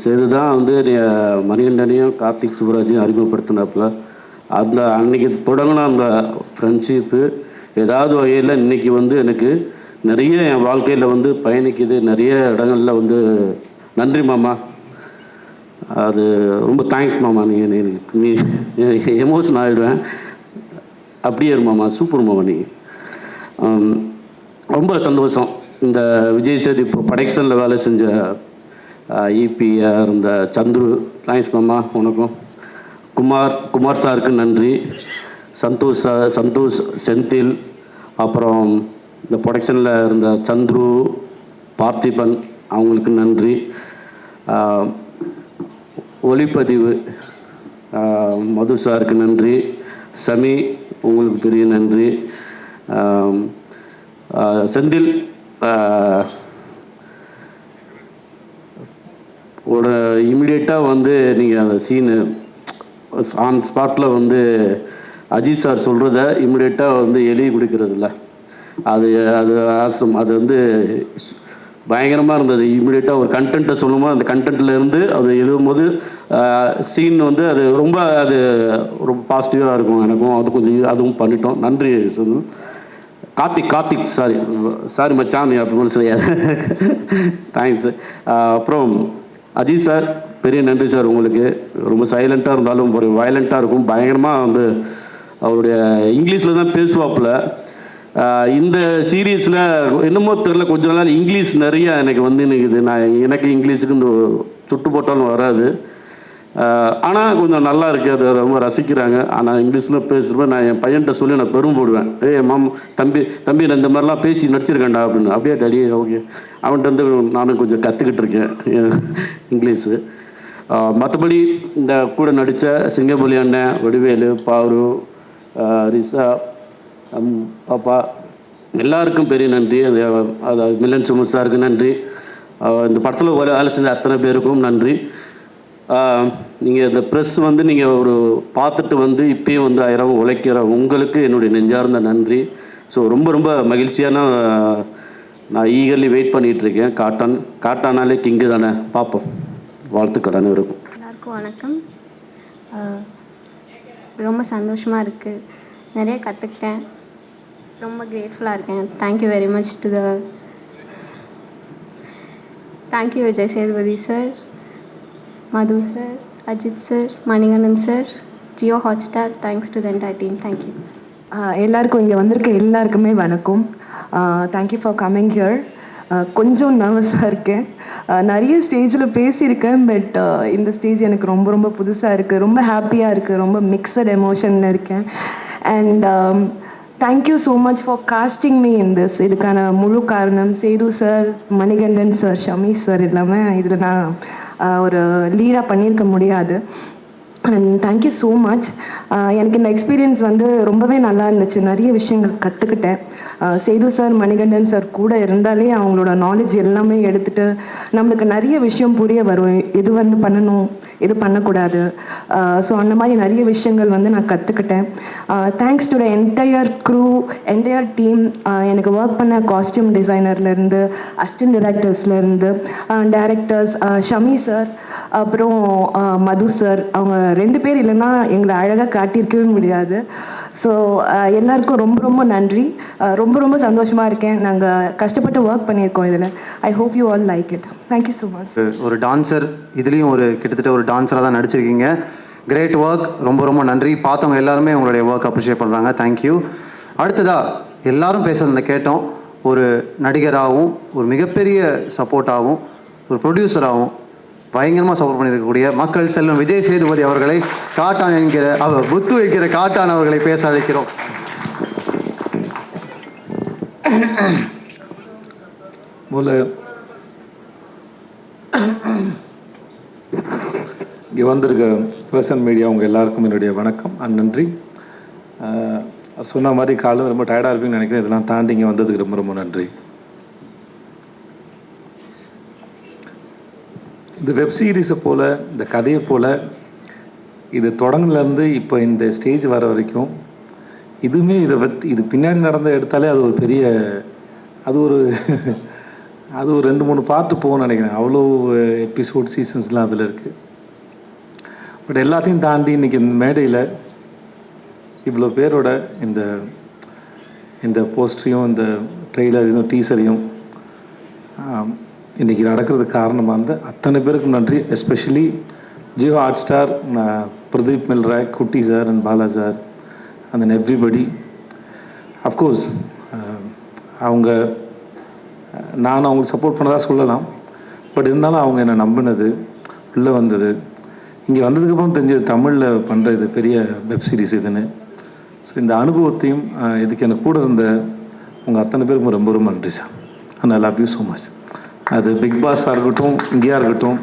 சேது தான் வந்து மணிகண்டனையும் கார்த்திக் சுப்ராஜையும் அறிமுகப்படுத்தினாப்புல. அந்த அன்றைக்கி தொடங்கின அந்த ஃப்ரெண்ட்ஷிப்பு ஏதாவது வகையில் இன்றைக்கி வந்து எனக்கு நிறைய என் வாழ்க்கையில் வந்து பயணிக்குது. நிறைய இடங்களில் வந்து நன்றி மாமா, அது ரொம்ப தேங்க்ஸ் மாமா. நீ எமோஷன் ஆகிடுவேன். அப்படியே மாமா, சூப்பர் மாமா. நீ ரொம்ப சந்தோஷம். இந்த விஜய் சேது இப்போ ப்ரொடக்ஷனில் வேலை செஞ்ச இபிஆர் இருந்த சந்துரு, தேங்க்ஸ் மாமா உனக்கும். குமார் சாருக்கு நன்றி. சந்தோஷ் செந்தில், அப்புறம் இந்த ப்ரொடக்ஷனில் இருந்த சந்துரு, பார்த்திபன், அவங்களுக்கு நன்றி. ஒளிப்பதிவு மது சாருக்கு நன்றி. சமி, உங்களுக்கு பெரிய நன்றி. செந்தில், ஒரு இமிடியேட்டாக வந்து நீங்கள் அந்த சீனு ஆன் ஸ்பாட்டில் வந்து அஜித் சார் சொல்கிறத இமிடியேட்டாக வந்து எழுதி கொடுக்கறதில்ல, அது அது ஆசம். அது வந்து பயங்கரமாக இருந்தது. இமிடியேட்டாக ஒரு கண்டென்ட்டை சொல்லும்போது அந்த கண்டென்ட்லேருந்து அது எழுதும்போது சீன் வந்து அது ரொம்ப பாசிட்டிவாக இருக்கும். எனக்கும் அது கொஞ்சம் அதுவும் பண்ணிட்டோம். நன்றி சொல்லணும். கார்த்திக் சாரி மச்சான் அப்படின்னு சொல்லியார். தேங்க்ஸ். அப்புறம் அஜித் சார், பெரிய நன்றி சார் உங்களுக்கு. ரொம்ப சைலண்ட்டாக இருந்தாலும் ஒரு வயலண்ட்டாக இருக்கும். பயங்கரமாக வந்து அவருடைய இங்கிலீஷில் தான் பேசுவாப்பில். இந்த சீரீஸில் என்னமோ தெரில, கொஞ்ச நாள் இங்கிலீஷ் நிறைய எனக்கு வந்து நிற்குது. எனக்கு இங்கிலீஷுக்கு இந்த சுட்டு போட்டாலும் வராது. ஆனால் கொஞ்சம் நல்லா இருக்குது, அதை ரொம்ப ரசிக்கிறாங்க. ஆனால் இங்கிலீஷில் பேசுகிறப்ப நான் என் பையன்கிட்ட சொல்லி நான் பெரும்போடுவேன். தம்பி நான் இந்த மாதிரிலாம் பேசி நடிச்சிருக்கேன்டா அப்படின்னு. அப்படியே டாடி ஓகே. அவன்கிட்ட வந்து நானும் கொஞ்சம் கற்றுக்கிட்டு இருக்கேன் இங்கிலீஷு. மற்றபடி இந்த கூட நடித்த சிங்கம்புலி அண்ணன், வடிவேலு, பாரு, ரிசா, பாப்பா எல்லாருக்கும் பெரிய நன்றி. அது மில்லன் சுமத் சாருக்கு நன்றி. இந்த படத்தில் வேலை செஞ்ச அத்தனை பேருக்கும் நன்றி. நீங்கள் இந்த ப்ரெஸ் வந்து நீங்கள் ஒரு பார்த்துட்டு வந்து இப்பயும் வந்து 1000 உழைக்கிற உங்களுக்கு என்னுடைய நெஞ்சார்ந்த நன்றி. ஸோ ரொம்ப ரொம்ப மகிழ்ச்சியான நான் ஈகர்லி வெயிட் பண்ணிகிட்ருக்கேன். காட்டானாலே கிங்கு தானே, பார்ப்போம். வாழ்த்துக்கள் அனைவருக்கும். எல்லாருக்கும் வணக்கம். ரொம்ப சந்தோஷமாக இருக்குது, நிறைய கற்றுக்கிட்டேன், ரொம்ப கிரேட்ஃபுல்லாக இருக்கேன். Thank you very much to thank you Vijay Sethupathi sir, Madhu sir, Ajith sir, Manikandan sir, Jio Hotstar. Thanks to the entire team. Thank you. எல்லாருக்கும், இங்கே வந்திருக்க எல்லாருக்குமே வணக்கம். Thank you for coming here. கொஞ்சம் நர்வஸாக இருக்கேன். நிறைய ஸ்டேஜில் பேசியிருக்கேன், பட் இந்த ஸ்டேஜ் எனக்கு ரொம்ப ரொம்ப புதுசாக இருக்குது. ரொம்ப ஹாப்பியாக இருக்குது, ரொம்ப மிக்சட் எமோஷனில் இருக்கேன். And thank you so much for casting me in this. இதுக்கான முழு காரணம் Sethu sir, Manikandan sir, Shami sir. இல்லாமல் இதில் நான் ஒரு லீடாக பண்ணியிருக்க முடியாது. And thank you so much. எனக்கு இந்த எக்ஸ்பீரியன்ஸ் வந்து ரொம்பவே நல்லா இருந்துச்சு. நிறைய விஷயங்கள் கற்றுக்கிட்டேன். சேது சார், மணிகண்டன் சார் கூட இருந்தாலே அவங்களோட நாலேஜ் எல்லாமே எடுத்துகிட்டு நம்மளுக்கு நிறைய விஷயம் புரிய வரும். எது வந்து பண்ணணும், எது பண்ணக்கூடாது. ஸோ அந்த மாதிரி நிறைய விஷயங்கள் வந்து நான் கற்றுக்கிட்டேன். Thanks to the entire crew, entire team. எனக்கு ஒர்க் பண்ண காஸ்டியூம் டிசைனர்லேருந்து, அசிஸ்டன்ட் டிரெக்டர்ஸ்லேருந்து, டைரக்டர்ஸ் ஷமி சார், அப்புறம் மது சார். அவங்க 2 பேர் இல்லைன்னா எங்களை அழகாக காட்டியிருக்கவே முடியாது. ஸோ எல்லாருக்கும் ரொம்ப ரொம்ப நன்றி. ரொம்ப ரொம்ப சந்தோஷமாக இருக்கேன். நாங்கள் கஷ்டப்பட்டு ஒர்க் பண்ணியிருக்கோம் இதில். I hope you all like it. Thank you so much. ஒரு டான்ஸர், இதுலேயும் கிட்டத்தட்ட ஒரு டான்ஸராக தான் நடிச்சிருக்கீங்க. Great work. ரொம்ப ரொம்ப நன்றி. பார்த்தவங்க எல்லாருமே உங்களுடைய ஒர்க் அப்ரிஷியேட் பண்ணுறாங்க. தேங்க்யூ. அடுத்ததாக எல்லாரும் பேசுகிறத கேட்டோம். ஒரு நடிகராகவும், ஒரு மிகப்பெரிய சப்போர்ட்டாகவும், ஒரு ப்ரொடியூசராகவும் பயங்கரமாக சப்போர்ட் பண்ணியிருக்கக்கூடிய மக்கள் செல்வம் விஜய் சேதுபதி அவர்களை, காட்டான் என்கிற அவர் புத்து வைக்கிற காட்டான் அவர்களை பேச அழைக்கிறோம். இங்கே வந்திருக்க ப்ரெஸ் அண்ட் மீடியா உங்கள் எல்லாருக்கும் என்னுடைய வணக்கம் அண்ட் நன்றி. சொன்ன மாதிரி காலையில் ரொம்ப டயர்டாக இருப்பீங்கன்னு நினைக்கிறேன். இதெல்லாம் தாண்டி இங்கே வந்ததுக்கு ரொம்ப ரொம்ப நன்றி. இந்த வெப் சீரிஸை போல், இந்த கதையை போல், இது தொடங்கிலேருந்து இப்போ இந்த ஸ்டேஜ் வர வரைக்கும் இதுவுமே இது பின்னாடி நடந்த எடுத்தாலே அது ஒரு பெரிய அது ஒரு 2-3 பார்ட்டு போகும்னு நினைக்கிறேன். அவ்வளோ எபிசோட் சீசன்ஸ்லாம் அதில் இருக்குது. பட் எல்லாத்தையும் தாண்டி இன்றைக்கி இந்த மேடையில் இவ்வளோ பேரோட இந்த போஸ்டரையும், இந்த ட்ரெய்லரையும், டீசரையும் இன்றைக்கி நடக்கிறதுக்கு காரணமாக இருந்த அத்தனை பேருக்கும் நன்றி. Especially Jio Hotstar, Pradeep Milroy, குட்டி sir and Bala sir and then everybody. Of course நான் அவங்களுக்கு சப்போர்ட் பண்ணதாக சொல்லலாம். பட் இருந்தாலும் அவங்க என்னை நம்பினது, உள்ளே வந்தது, இங்கே வந்ததுக்கப்புறம் தெரிஞ்சது தமிழில் பண்ணுற இது பெரிய வெப் சீரிஸ் இதுன்னு. ஸோ இந்த அனுபவத்தையும் இதுக்கு எனக்கு கூட இருந்த உங்கள் அத்தனை பேருக்கும் ரொம்ப ரொம்ப நன்றி sir. And I love you so much. அது பிக் பாஸாக இருக்கட்டும், இங்கேயா இருக்கட்டும்,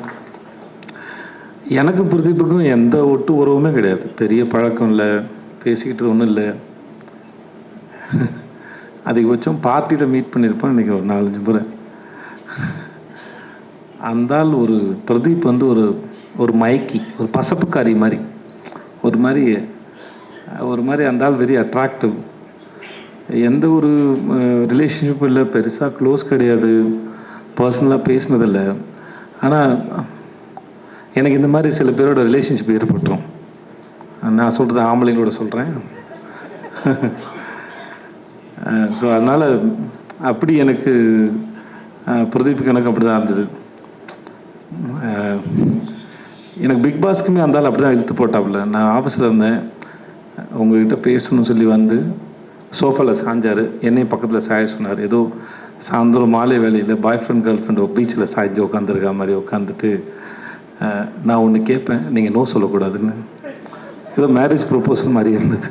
எனக்கு பிரதீப்புக்கும் எந்த ஒட்டு உறவுமே கிடையாது. பெரிய பழக்கம் இல்லை, பேசிக்கிட்டது ஒன்றும் இல்லை. அதிகபட்சம் பார்ட்டியில் மீட் பண்ணியிருப்போம் இன்றைக்கி ஒரு 4-5 முறை. அந்தால் ஒரு பிரதீப் வந்து ஒரு மயக்கி, ஒரு பசப்புக்காரி மாதிரி, ஒரு மாதிரி அந்தால் வெரி அட்ராக்டிவ். எந்த ஒரு ரிலேஷன்ஷிப் இல்லை, பெருசாக க்ளோஸ் கிடையாது, பர்சனலாக பேசினதில்லை. ஆனால் எனக்கு இந்த மாதிரி சில பேரோட ரிலேஷன்ஷிப் ஏற்பட்டுரும். நான் சொல்கிறது ஆம்பளைங்களோட சொல்கிறேன். ஸோ அதனால் அப்படி எனக்கு பிரதீப்புக்கு எனக்கு அப்படி தான் இருந்தது. எனக்கு பிக் பாஸ்க்குமே அந்தாலும் அப்படி தான் இழுத்து போட்டாப்புல. நான் ஆஃபீஸில் இருந்தேன், உங்கள்கிட்ட பேசணும்னு சொல்லி வந்து சோஃபாவில் சாஞ்சார், என்னையும் பக்கத்தில் சாய சொன்னார். ஏதோ சாயந்தரம் மாலை வேலையில் பாய் ஃப்ரெண்ட் கேர்ள் ஃப்ரெண்ட் பீச்சில் சாய்ச்சி உட்காந்துருக்கா மாதிரி உட்காந்துட்டு, நான் ஒன்று கேட்பேன், நீங்கள் நோ சொல்லக்கூடாதுன்னு. ஏதோ மேரேஜ் ப்ரொப்போசல் மாதிரி இருந்தது.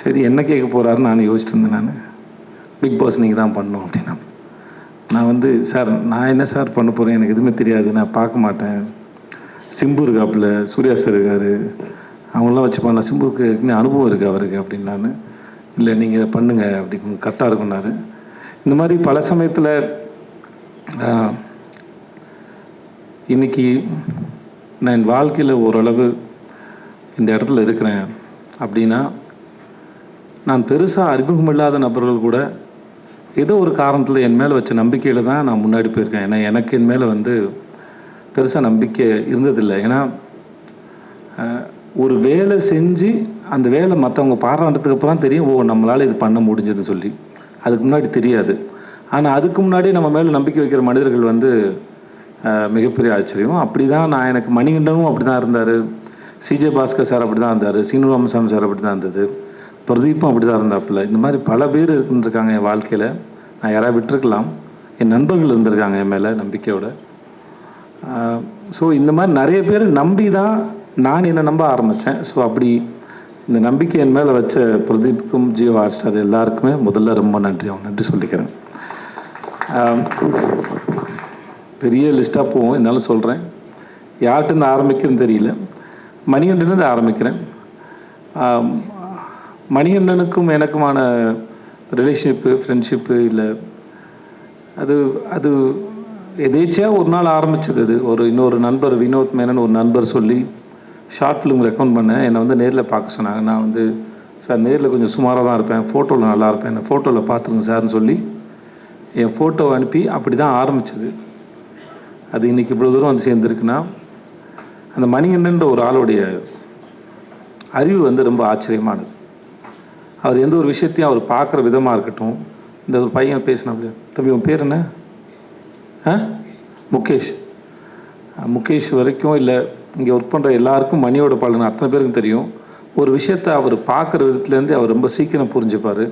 சரி என்ன கேட்க போகிறாருன்னு நான் யோசிச்சுட்டு இருந்தேன். நான் பிக் பாஸ் நீங்கள் தான் பண்ணணும் அப்படின்னா, நான் வந்து சார் நான் என்ன சார் பண்ண போகிறேன், எனக்கு எதுவுமே தெரியாது, நான் பார்க்க மாட்டேன். சிம்பு இருக்காப்புல, சூர்யா சார் இருக்கார், அவங்களாம் வச்சு பண்ணலாம், சிம்புக்கு ஏற்கனவே அனுபவம் இருக்குது அவருக்கு அப்படின்னு. நான் இல்லை நீங்கள் இதை பண்ணுங்கள் அப்படி கரெக்டாக இருக்குன்னாரு. இந்த மாதிரி பல சமயத்தில் இன்றைக்கி நான் என் வாழ்க்கையில் ஓரளவு இந்த இடத்துல இருக்கிறேன் அப்படின்னா, நான் பெருசாக அறிமுகமில்லாத நபர்கள் கூட ஏதோ ஒரு காரணத்தில் என் மேலே வச்ச நம்பிக்கையில் தான் நான் முன்னாடி போயிருக்கேன். ஏன்னா எனக்கு என் மேலே வந்து பெருசாக நம்பிக்கை இருந்ததில்லை. ஏன்னா ஒரு வேலை செஞ்சு அந்த வேலை மற்றவங்க பாராட்டுறதுக்கு அப்புறம் தெரியும், ஓ நம்மளால் இது பண்ண முடிஞ்சதுன்னு சொல்லி. அதுக்கு முன்னாடி தெரியாது. ஆனால் அதுக்கு முன்னாடி நம்ம மேலே நம்பிக்கை வைக்கிற மனிதர்கள் வந்து மிகப்பெரிய ஆச்சரியம். அப்படி தான் நான் எனக்கு மணிகண்டனும் அப்படி தான் இருந்தார், சிஜே பாஸ்கர் சார் அப்படி தான் இருந்தார், சீனு ராமசாமி சார் அப்படி தான் இருந்தது, பிரதீப்பும் அப்படி தான் இருந்தாப்புல. இந்த மாதிரி பல பேர் இருந்துருக்காங்க என் வாழ்க்கையில். நான் யாராவது விட்டுருக்கலாம், என் நண்பர்கள் இருந்திருக்காங்க என் மேலே நம்பிக்கையோட. ஸோ இந்த மாதிரி நிறைய பேர் நம்பி தான் நான் என்னை நம்ப ஆரம்பித்தேன். ஸோ அப்படி இந்த நம்பிக்கை என் மேலே வச்ச பிரதீப்புக்கும் ஜியோ ஹாட்ஸ்டார் எல்லாருக்குமே முதல்ல ரொம்ப நன்றி சொல்லிக்கிறேன். பெரிய லிஸ்ட்டாக போவோம், இருந்தாலும் சொல்கிறேன். யார்கிட்டருந்து ஆரம்பிக்கிறதுன்னு தெரியல. மணிகண்டன்லேருந்து ஆரம்பிக்கிறேன். மணிகண்டனுக்கும் எனக்குமான ரிலேஷன்ஷிப்பு, ஃப்ரெண்ட்ஷிப்பு இல்லை, அது எதேச்சியாக ஒரு நாள் ஆரம்பித்தது. அது இன்னொரு நண்பர் வினோத் மேனன் ஒரு நண்பர் சொல்லி ஷார்ட் ஃபிலிம் ரெக்கமெண்ட் பண்ணேன். என்னை வந்து நேரில் பார்க்க சொன்னாங்க. நான் வந்து சார் நேரில் கொஞ்சம் சுமாராக தான் இருப்பேன், ஃபோட்டோவில் நல்லா இருப்பேன், என்னை ஃபோட்டோவில் பார்த்துருங்க சார்னு சொல்லி என் ஃபோட்டோவை அனுப்பி அப்படி தான் ஆரம்பித்தது. அது இன்றைக்கி இவ்வளோ தூரம் வந்து சேர்ந்துருக்குன்னா அந்த மணிகண்டன்ற ஒரு ஆளுடைய அறிவு வந்து ரொம்ப ஆச்சரியமானது. அவர் எந்த ஒரு விஷயத்தையும் அவர் பார்க்குற விதமாக இருக்கட்டும். இந்த ஒரு பையன் பேசினா அப்படியே, தம்பி உன் பேர் என்ன? முகேஷ் வரைக்கும் இல்லை, இங்கே ஒர்க் பண்ணுற எல்லாருக்கும் மணியோட பலன் அத்தனை பேருக்கும் தெரியும். ஒரு விஷயத்தை அவர் பார்க்குற விதத்துலேருந்து அவர் ரொம்ப சீக்கிரம் புரிஞ்சுப்பார்,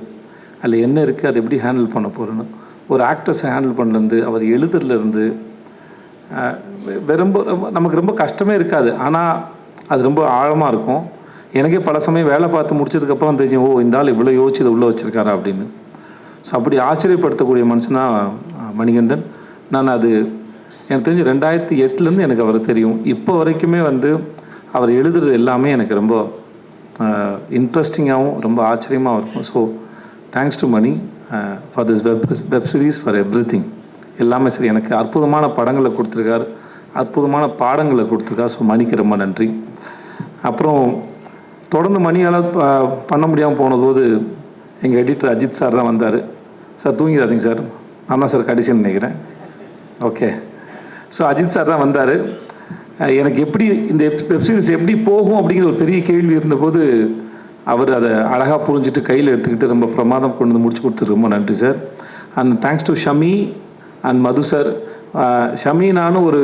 அதில் என்ன இருக்குது, அதை எப்படி ஹேண்டில் பண்ண போகிறேன்னு. ஒரு ஆக்டர்ஸை ஹேண்டில் பண்ணலேருந்து அவர் எழுதுறதுலேருந்து ரொம்ப நமக்கு ரொம்ப கஷ்டமே இருக்காது. ஆனால் அது ரொம்ப ஆழமாக இருக்கும். எனக்கே பல சமயம் வேலை பார்த்து முடிச்சதுக்கப்புறம் தெரியும், ஓ இந்த ஆள் இவ்வளோ யோசிச்சு இதை உள்ளே வச்சுருக்காரா அப்படின்னு. ஸோ அப்படி ஆச்சரியப்படுத்தக்கூடிய மனுஷனாக மணிகண்டன். நான் அது எனக்கு தெரிஞ்சு 2008 எனக்கு அவர் தெரியும். இப்போ வரைக்குமே வந்து அவர் எழுதுறது எல்லாமே எனக்கு ரொம்ப இன்ட்ரெஸ்டிங்காகவும் ரொம்ப ஆச்சரியமாகவும் இருக்கும். So thanks to Mani for this web series, for everything. எல்லாமே சரி, எனக்கு அற்புதமான படங்களை கொடுத்துருக்கார், அற்புதமான பாடங்களை கொடுத்துருக்கார். ஸோ மணிக்கு ரொம்ப நன்றி. அப்புறம் தொடர்ந்து மணியால் பண்ண முடியாமல் போனபோது எங்கள் எடிட்டர் அஜித் சார் தான் வந்தார். சார் தூங்கிடாதீங்க சார், நான் தான் சார் கடைசின்னு நினைக்கிறேன். ஓகே, ஸோ அஜித் சார் தான் வந்தார். எனக்கு எப்படி இந்த வெப்சீரிஸ் எப்படி போகும் அப்படிங்கிற ஒரு பெரிய கேள்வி இருந்தபோது அவர் அதை அழகாக புரிஞ்சுட்டு கையில் எடுத்துக்கிட்டு ரொம்ப பிரமாதம் கொண்டு வந்து முடிச்சு கொடுத்துரு. ரொம்ப நன்றி sir. And thanks to Shami and Madhu sir. Shami நானும் ஒரு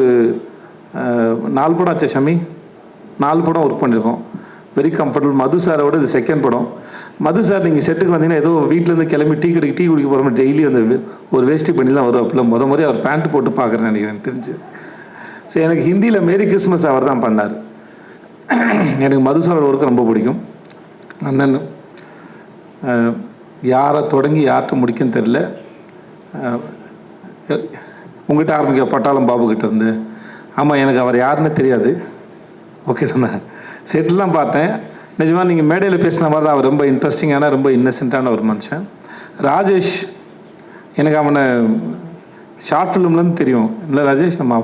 4 படம் ஆச்சு. ஷமி 4 படம் ஒர்க் பண்ணியிருக்கோம், வெரி கம்ஃபர்டபுள். மது சாரோட இது செகண்ட் படம். மது சார் நீங்கள் செட்டுக்கு வந்தீங்கன்னா ஏதோ வீட்டிலேருந்து கிளம்பி டீ குடிக்க போகிற மாதிரி டெய்லி அந்த ஒரு வேஷ்டி பண்ணி தான் வரும். அப்போல்லாம் முறை அவர் பேண்ட் போட்டு பார்க்குறேன்னு நினைக்கிறேன் தெரிஞ்சு. ஸோ எனக்கு ஹிந்தியில் மேரி கிறிஸ்மஸ் அவர் தான் பண்ணார். எனக்கு மது சாரோட ஒர்க்கு ரொம்ப பிடிக்கும். அந்த யாரை தொடங்கி யார்கிட்ட முடிக்குன்னு தெரில. உங்கள்கிட்ட ஆரம்பிக்க பட்டாளம் பாபுக்கிட்ட இருந்து. ஆமாம், எனக்கு அவர் யாருன்னு தெரியாது. ஓகே தானே, செட்டிலாம் பார்த்தேன். நிஜமாக நீங்கள் மேடையில் பேசின மாதிரி தான் அவர் ரொம்ப இன்ட்ரெஸ்டிங்கான ரொம்ப இன்னசென்ட்டான ஒரு மனுஷன். ராஜேஷ், எனக்கு அவனை ஷார்ட் ஃபிலிம்லேருந்து தெரியும். இல்லை ராஜேஷ், நம்ம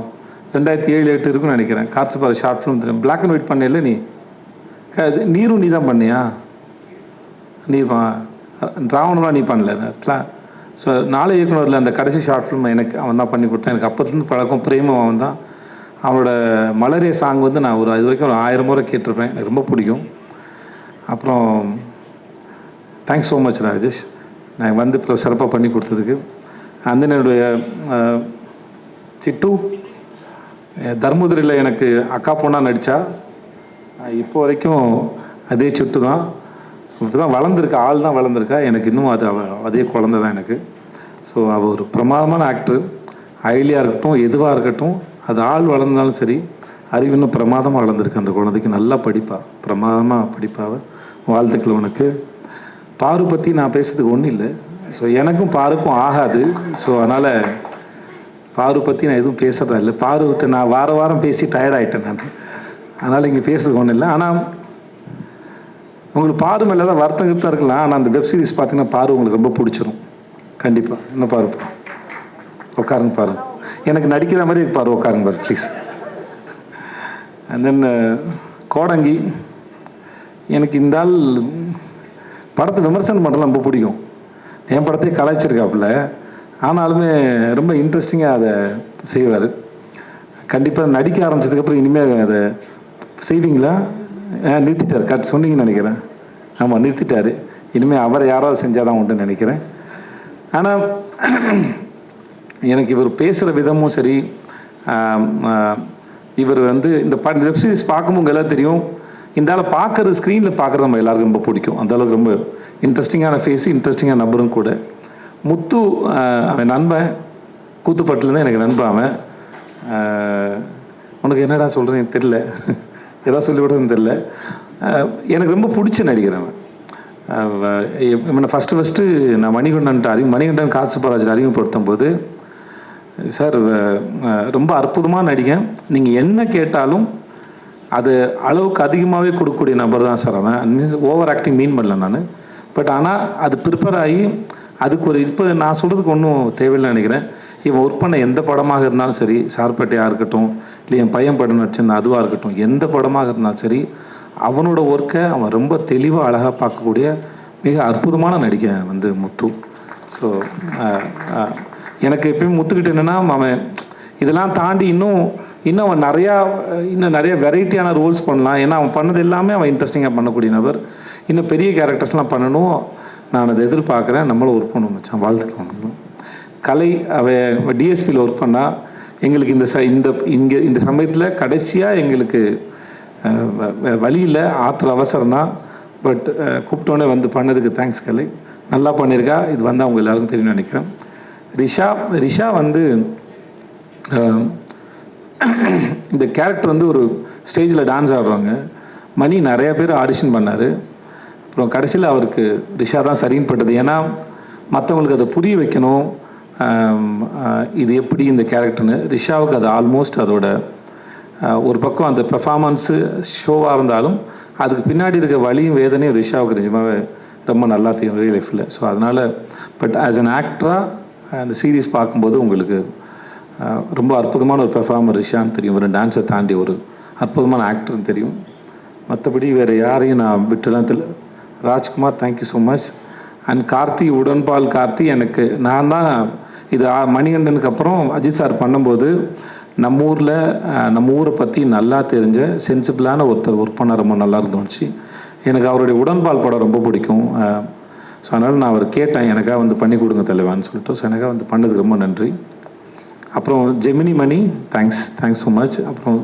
2007-8 இருக்குன்னு நினைக்கிறேன். காற்று பாரு ஷார்ட் ஃபிலிம் தெரியும். பிளாக் அண்ட் ஒயிட் பண்ணல நீ? நீரும் நீ தான் பண்ணியா? நீ ராவணம்லாம் நீ பண்ணல. ஸோ 4 இயக்குனரில் அந்த கடைசி ஷார்ட் ஃபிலிம் எனக்கு அவன் தான் பண்ணி கொடுத்தான். எனக்கு அப்போத்துலேருந்து பழக்கம், பிரேமம் அவன் தான். அவனோட மலரே சாங் வந்து நான் இது வரைக்கும் ஒரு 1000 முறை கேட்டிருப்பேன். எனக்கு ரொம்ப பிடிக்கும். அப்புறம் தேங்க்ஸ் ஸோ மச் ராஜேஷ், நான் வந்து இப்போ சிறப்பாக பண்ணி கொடுத்ததுக்கு. அந்த என்னுடைய சிட்டு தர்மபுரியில் எனக்கு அக்கா பொண்ணாக நடித்தா. இப்போ வரைக்கும் அதே சிட்டு தான். இப்போ தான் வளர்ந்துருக்கா, ஆள் தான் வளர்ந்துருக்கா. எனக்கு இன்னும் அது அதே குழந்தை தான் எனக்கு. ஸோ அவள் ஒரு பிரமாதமான ஆக்டர். ஐலியாக இருக்கட்டும், எதுவாக இருக்கட்டும், அது ஆள் வளர்ந்தாலும் சரி, அறிவு இன்னும் பிரமாதமாக வளர்ந்துருக்கு அந்த குழந்தைக்கு. நல்லா படிப்பா, பிரமாதமாக படிப்பாவை. வாழ்த்துக்கள் உனக்கு. பாரு பற்றி நான் பேசுறதுக்கு ஒன்றும் இல்லை. ஸோ எனக்கும் பாருக்கும் ஆகாது. ஸோ அதனால் பாரு பற்றி நான் எதுவும் பேசுகிறதா இல்லை. பாரு விட்டு நான் வாரம் பேசி டயர்டாயிட்டேன் நான். அதனால் இங்கே பேசுறதுக்கு ஒன்றும் இல்லை. ஆனால் உங்களுக்கு பாரு மேலே தான் வருத்தம் இருக்கலாம். ஆனால் அந்த வெப் சீரிஸ் பார்த்தீங்கன்னா பாரு உங்களுக்கு ரொம்ப பிடிச்சிரும் கண்டிப்பாக. என்ன பாரு, உட்காருங்க பாருங்க. எனக்கு நடிக்கிற மாதிரி பாரு, உட்காருங்க பாரு ப்ளீஸ். அண்ட் தென் கோடங்கி, எனக்கு இந்த ஆள் படத்தை விமர்சனம் பண்ணுறது ரொம்ப பிடிக்கும். என் படத்தையே கலாய்ச்சிருக்காப்புல, ஆனாலுமே ரொம்ப இன்ட்ரெஸ்டிங்காக அதை செய்வார். கண்டிப்பாக நடிக்க ஆரம்பித்ததுக்கப்புறம் இனிமேல் அதை செய்வீங்களா? நிறுத்திட்டார், சொன்னீங்கன்னு நினைக்கிறேன். ஆமாம், நிறுத்திட்டார். இனிமேல் அவரை யாராவது செஞ்சால் தான் உண்டுன்னு நினைக்கிறேன். ஆனால் எனக்கு இவர் பேசுகிற விதமும் சரி, இவர் வந்து இந்த வெப் சீரிஸ் பார்க்கும்போது எல்லாம் தெரியும். இந்த ஆளை பார்க்குறது, ஸ்க்ரீனில் பார்க்குறது நம்ம எல்லாருக்கும் ரொம்ப பிடிக்கும். அந்தளவுக்கு ரொம்ப இன்ட்ரெஸ்டிங்கான ஃபேஸு, இன்ட்ரெஸ்டிங்கான நபரும் கூட. முத்து அவன் நண்பன், கூத்துப்பட்டுலேருந்து எனக்கு நண்பன் அவன். உனக்கு என்னடா சொல்கிறேன்னு தெரில, ஏதாவது சொல்லிவிடுறதுன்னு தெரில. எனக்கு ரொம்ப பிடிச்ச நடிகர் அவன். ஃபஸ்ட்டு நான் மணிகண்டன் காட்சிபாராஜன் அறிமுகப்படுத்தும் போது, சார் ரொம்ப அற்புதமாக நடிகன், நீங்கள் என்ன கேட்டாலும் அது அளவுக்கு அதிகமாகவே கொடுக்கக்கூடிய நபர் தான் சார் அவன். மீன்ஸ் ஓவர் ஆக்டிங் மீன் பண்ணல நான். பட் ஆனால் அது ப்ரிப்பேர் ஆகி அதுக்கு ஒரு இப்போ நான் சொல்கிறதுக்கு ஒன்றும் தேவையில்லை நினைக்கிறேன். இவன் ஒர்க் பண்ண எந்த படமாக இருந்தாலும் சரி, சார்பேட்டையாக இருக்கட்டும், இல்லை என் பையன் படம் நடிச்சிருந்த அதுவாக இருக்கட்டும், எந்த படமாக இருந்தாலும் சரி, அவனோட ஒர்க்கை அவன் ரொம்ப தெளிவாக அழகாக பார்க்கக்கூடிய மிக அற்புதமான நடிகை வந்து முத்து. ஸோ எனக்கு எப்பயும் முத்துக்கிட்ட என்னென்னா, அவன் இதெல்லாம் தாண்டி இன்னும் அவன் நிறையா வெரைட்டியான ரோல்ஸ் பண்ணலாம். ஏன்னா அவன் பண்ணது எல்லாமே அவன் இன்ட்ரெஸ்டிங்காக பண்ணக்கூடிய நபர். இன்னும் பெரிய கேரக்டர்ஸ்லாம் பண்ணணும், நான் அதை எதிர்பார்க்குறேன். நம்மளும் ஒர்க் பண்ண வச்சான். வாழ்த்துக்கள். கலை அவன் டிஎஸ்பியில் ஒர்க் பண்ணால் எங்களுக்கு இந்த சமயத்தில் கடைசியாக எங்களுக்கு வழியில் ஆற்றுற அவசரம் தான். பட் கூப்பிட்டோன்னே வந்து பண்ணதுக்கு தேங்க்ஸ் கலை. நல்லா பண்ணியிருக்கா. இது வந்து அவங்க எல்லாருக்கும் தெரியும்னு நினைக்கிறேன். ரிஷா வந்து இந்த கேரக்டர் வந்து ஒரு ஸ்டேஜில் டான்ஸ் ஆடுறாங்க. மணி நிறைய பேர் ஆடிஷன் பண்ணார். அப்புறம் கடைசியில் அவருக்கு ரிஷா தான் சரின்னு பட்டது. ஏன்னா மற்றவங்களுக்கு அதை புரிய வைக்கணும், இது எப்படி இந்த கேரக்டர்னு. ரிஷாவுக்கு அது ஆல்மோஸ்ட் அதோட ஒரு பக்கம் அந்த பெர்ஃபார்மன்ஸு ஷோவாக இருந்தாலும் அதுக்கு பின்னாடி இருக்க வலியும் வேதனையும் ரிஷாவுக்கு நிஜமாகவே ரொம்ப நல்லா தெரியும் ரியல் லைஃப்பில். ஸோ அதனால் பட் ஆஸ் அன் ஆக்டராக அந்த சீரீஸ் பார்க்கும்போது உங்களுக்கு ரொம்ப அற்புதமான ஒரு பெர்ஃபார்மர் ரிஷான்னு தெரியும். ஒரு டான்ஸை தாண்டி ஒரு அற்புதமான ஆக்டர்னு தெரியும். மற்றபடி வேறு யாரையும் நான் விட்டுலாம் தெரியல. Rajkumar, thank you so much. And Karthi, உடன்பால் கார்த்தி, எனக்கு நான் தான் இது மணிகண்டனுக்கு அப்புறம் அஜித் சார் பண்ணும்போது நம்ம ஊரை பற்றி நல்லா தெரிஞ்ச சென்சிபிளான ஒருத்தர் ஒர்க் பண்ண ரொம்ப நல்லா இருந்துச்சு. எனக்கு அவருடைய உடன்பால் படம் ரொம்ப பிடிக்கும். ஸோ அதனால் நான் அவர் கேட்டேன், எனக்காக வந்து பண்ணி கொடுங்க தலைவான்னு சொல்லிட்டு. ஸோ எனக்காக வந்து பண்ணதுக்கு ரொம்ப நன்றி. அப்புறம் ஜெமினி மணி, தேங்க்ஸ் ஸோ மச். அப்புறம்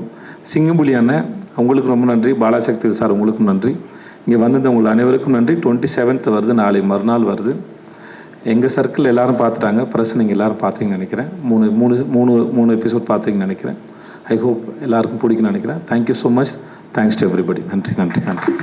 சிங்கம்புலி அண்ணன், உங்களுக்கு ரொம்ப நன்றி. பாலாசக்தி சார், உங்களுக்கும் நன்றி. இங்கே வந்தது உங்கள் அனைவருக்கும் நன்றி. 27th வருது, நாளை மறுநாள் வருது. எங்கள் சர்க்கிள் எல்லோரும் பார்த்துட்டாங்க. ப்ரெஸ் நீங்கள் எல்லோரும் பார்த்தீங்கன்னு நினைக்கிறேன். மூணு எபிசோட் பார்த்தீங்கன்னு நினைக்கிறேன். ஐ ஹோப் எல்லாருக்கும் பிடிக்குன்னு நினைக்கிறேன். Thank you so much. Thanks to everybody. நன்றி.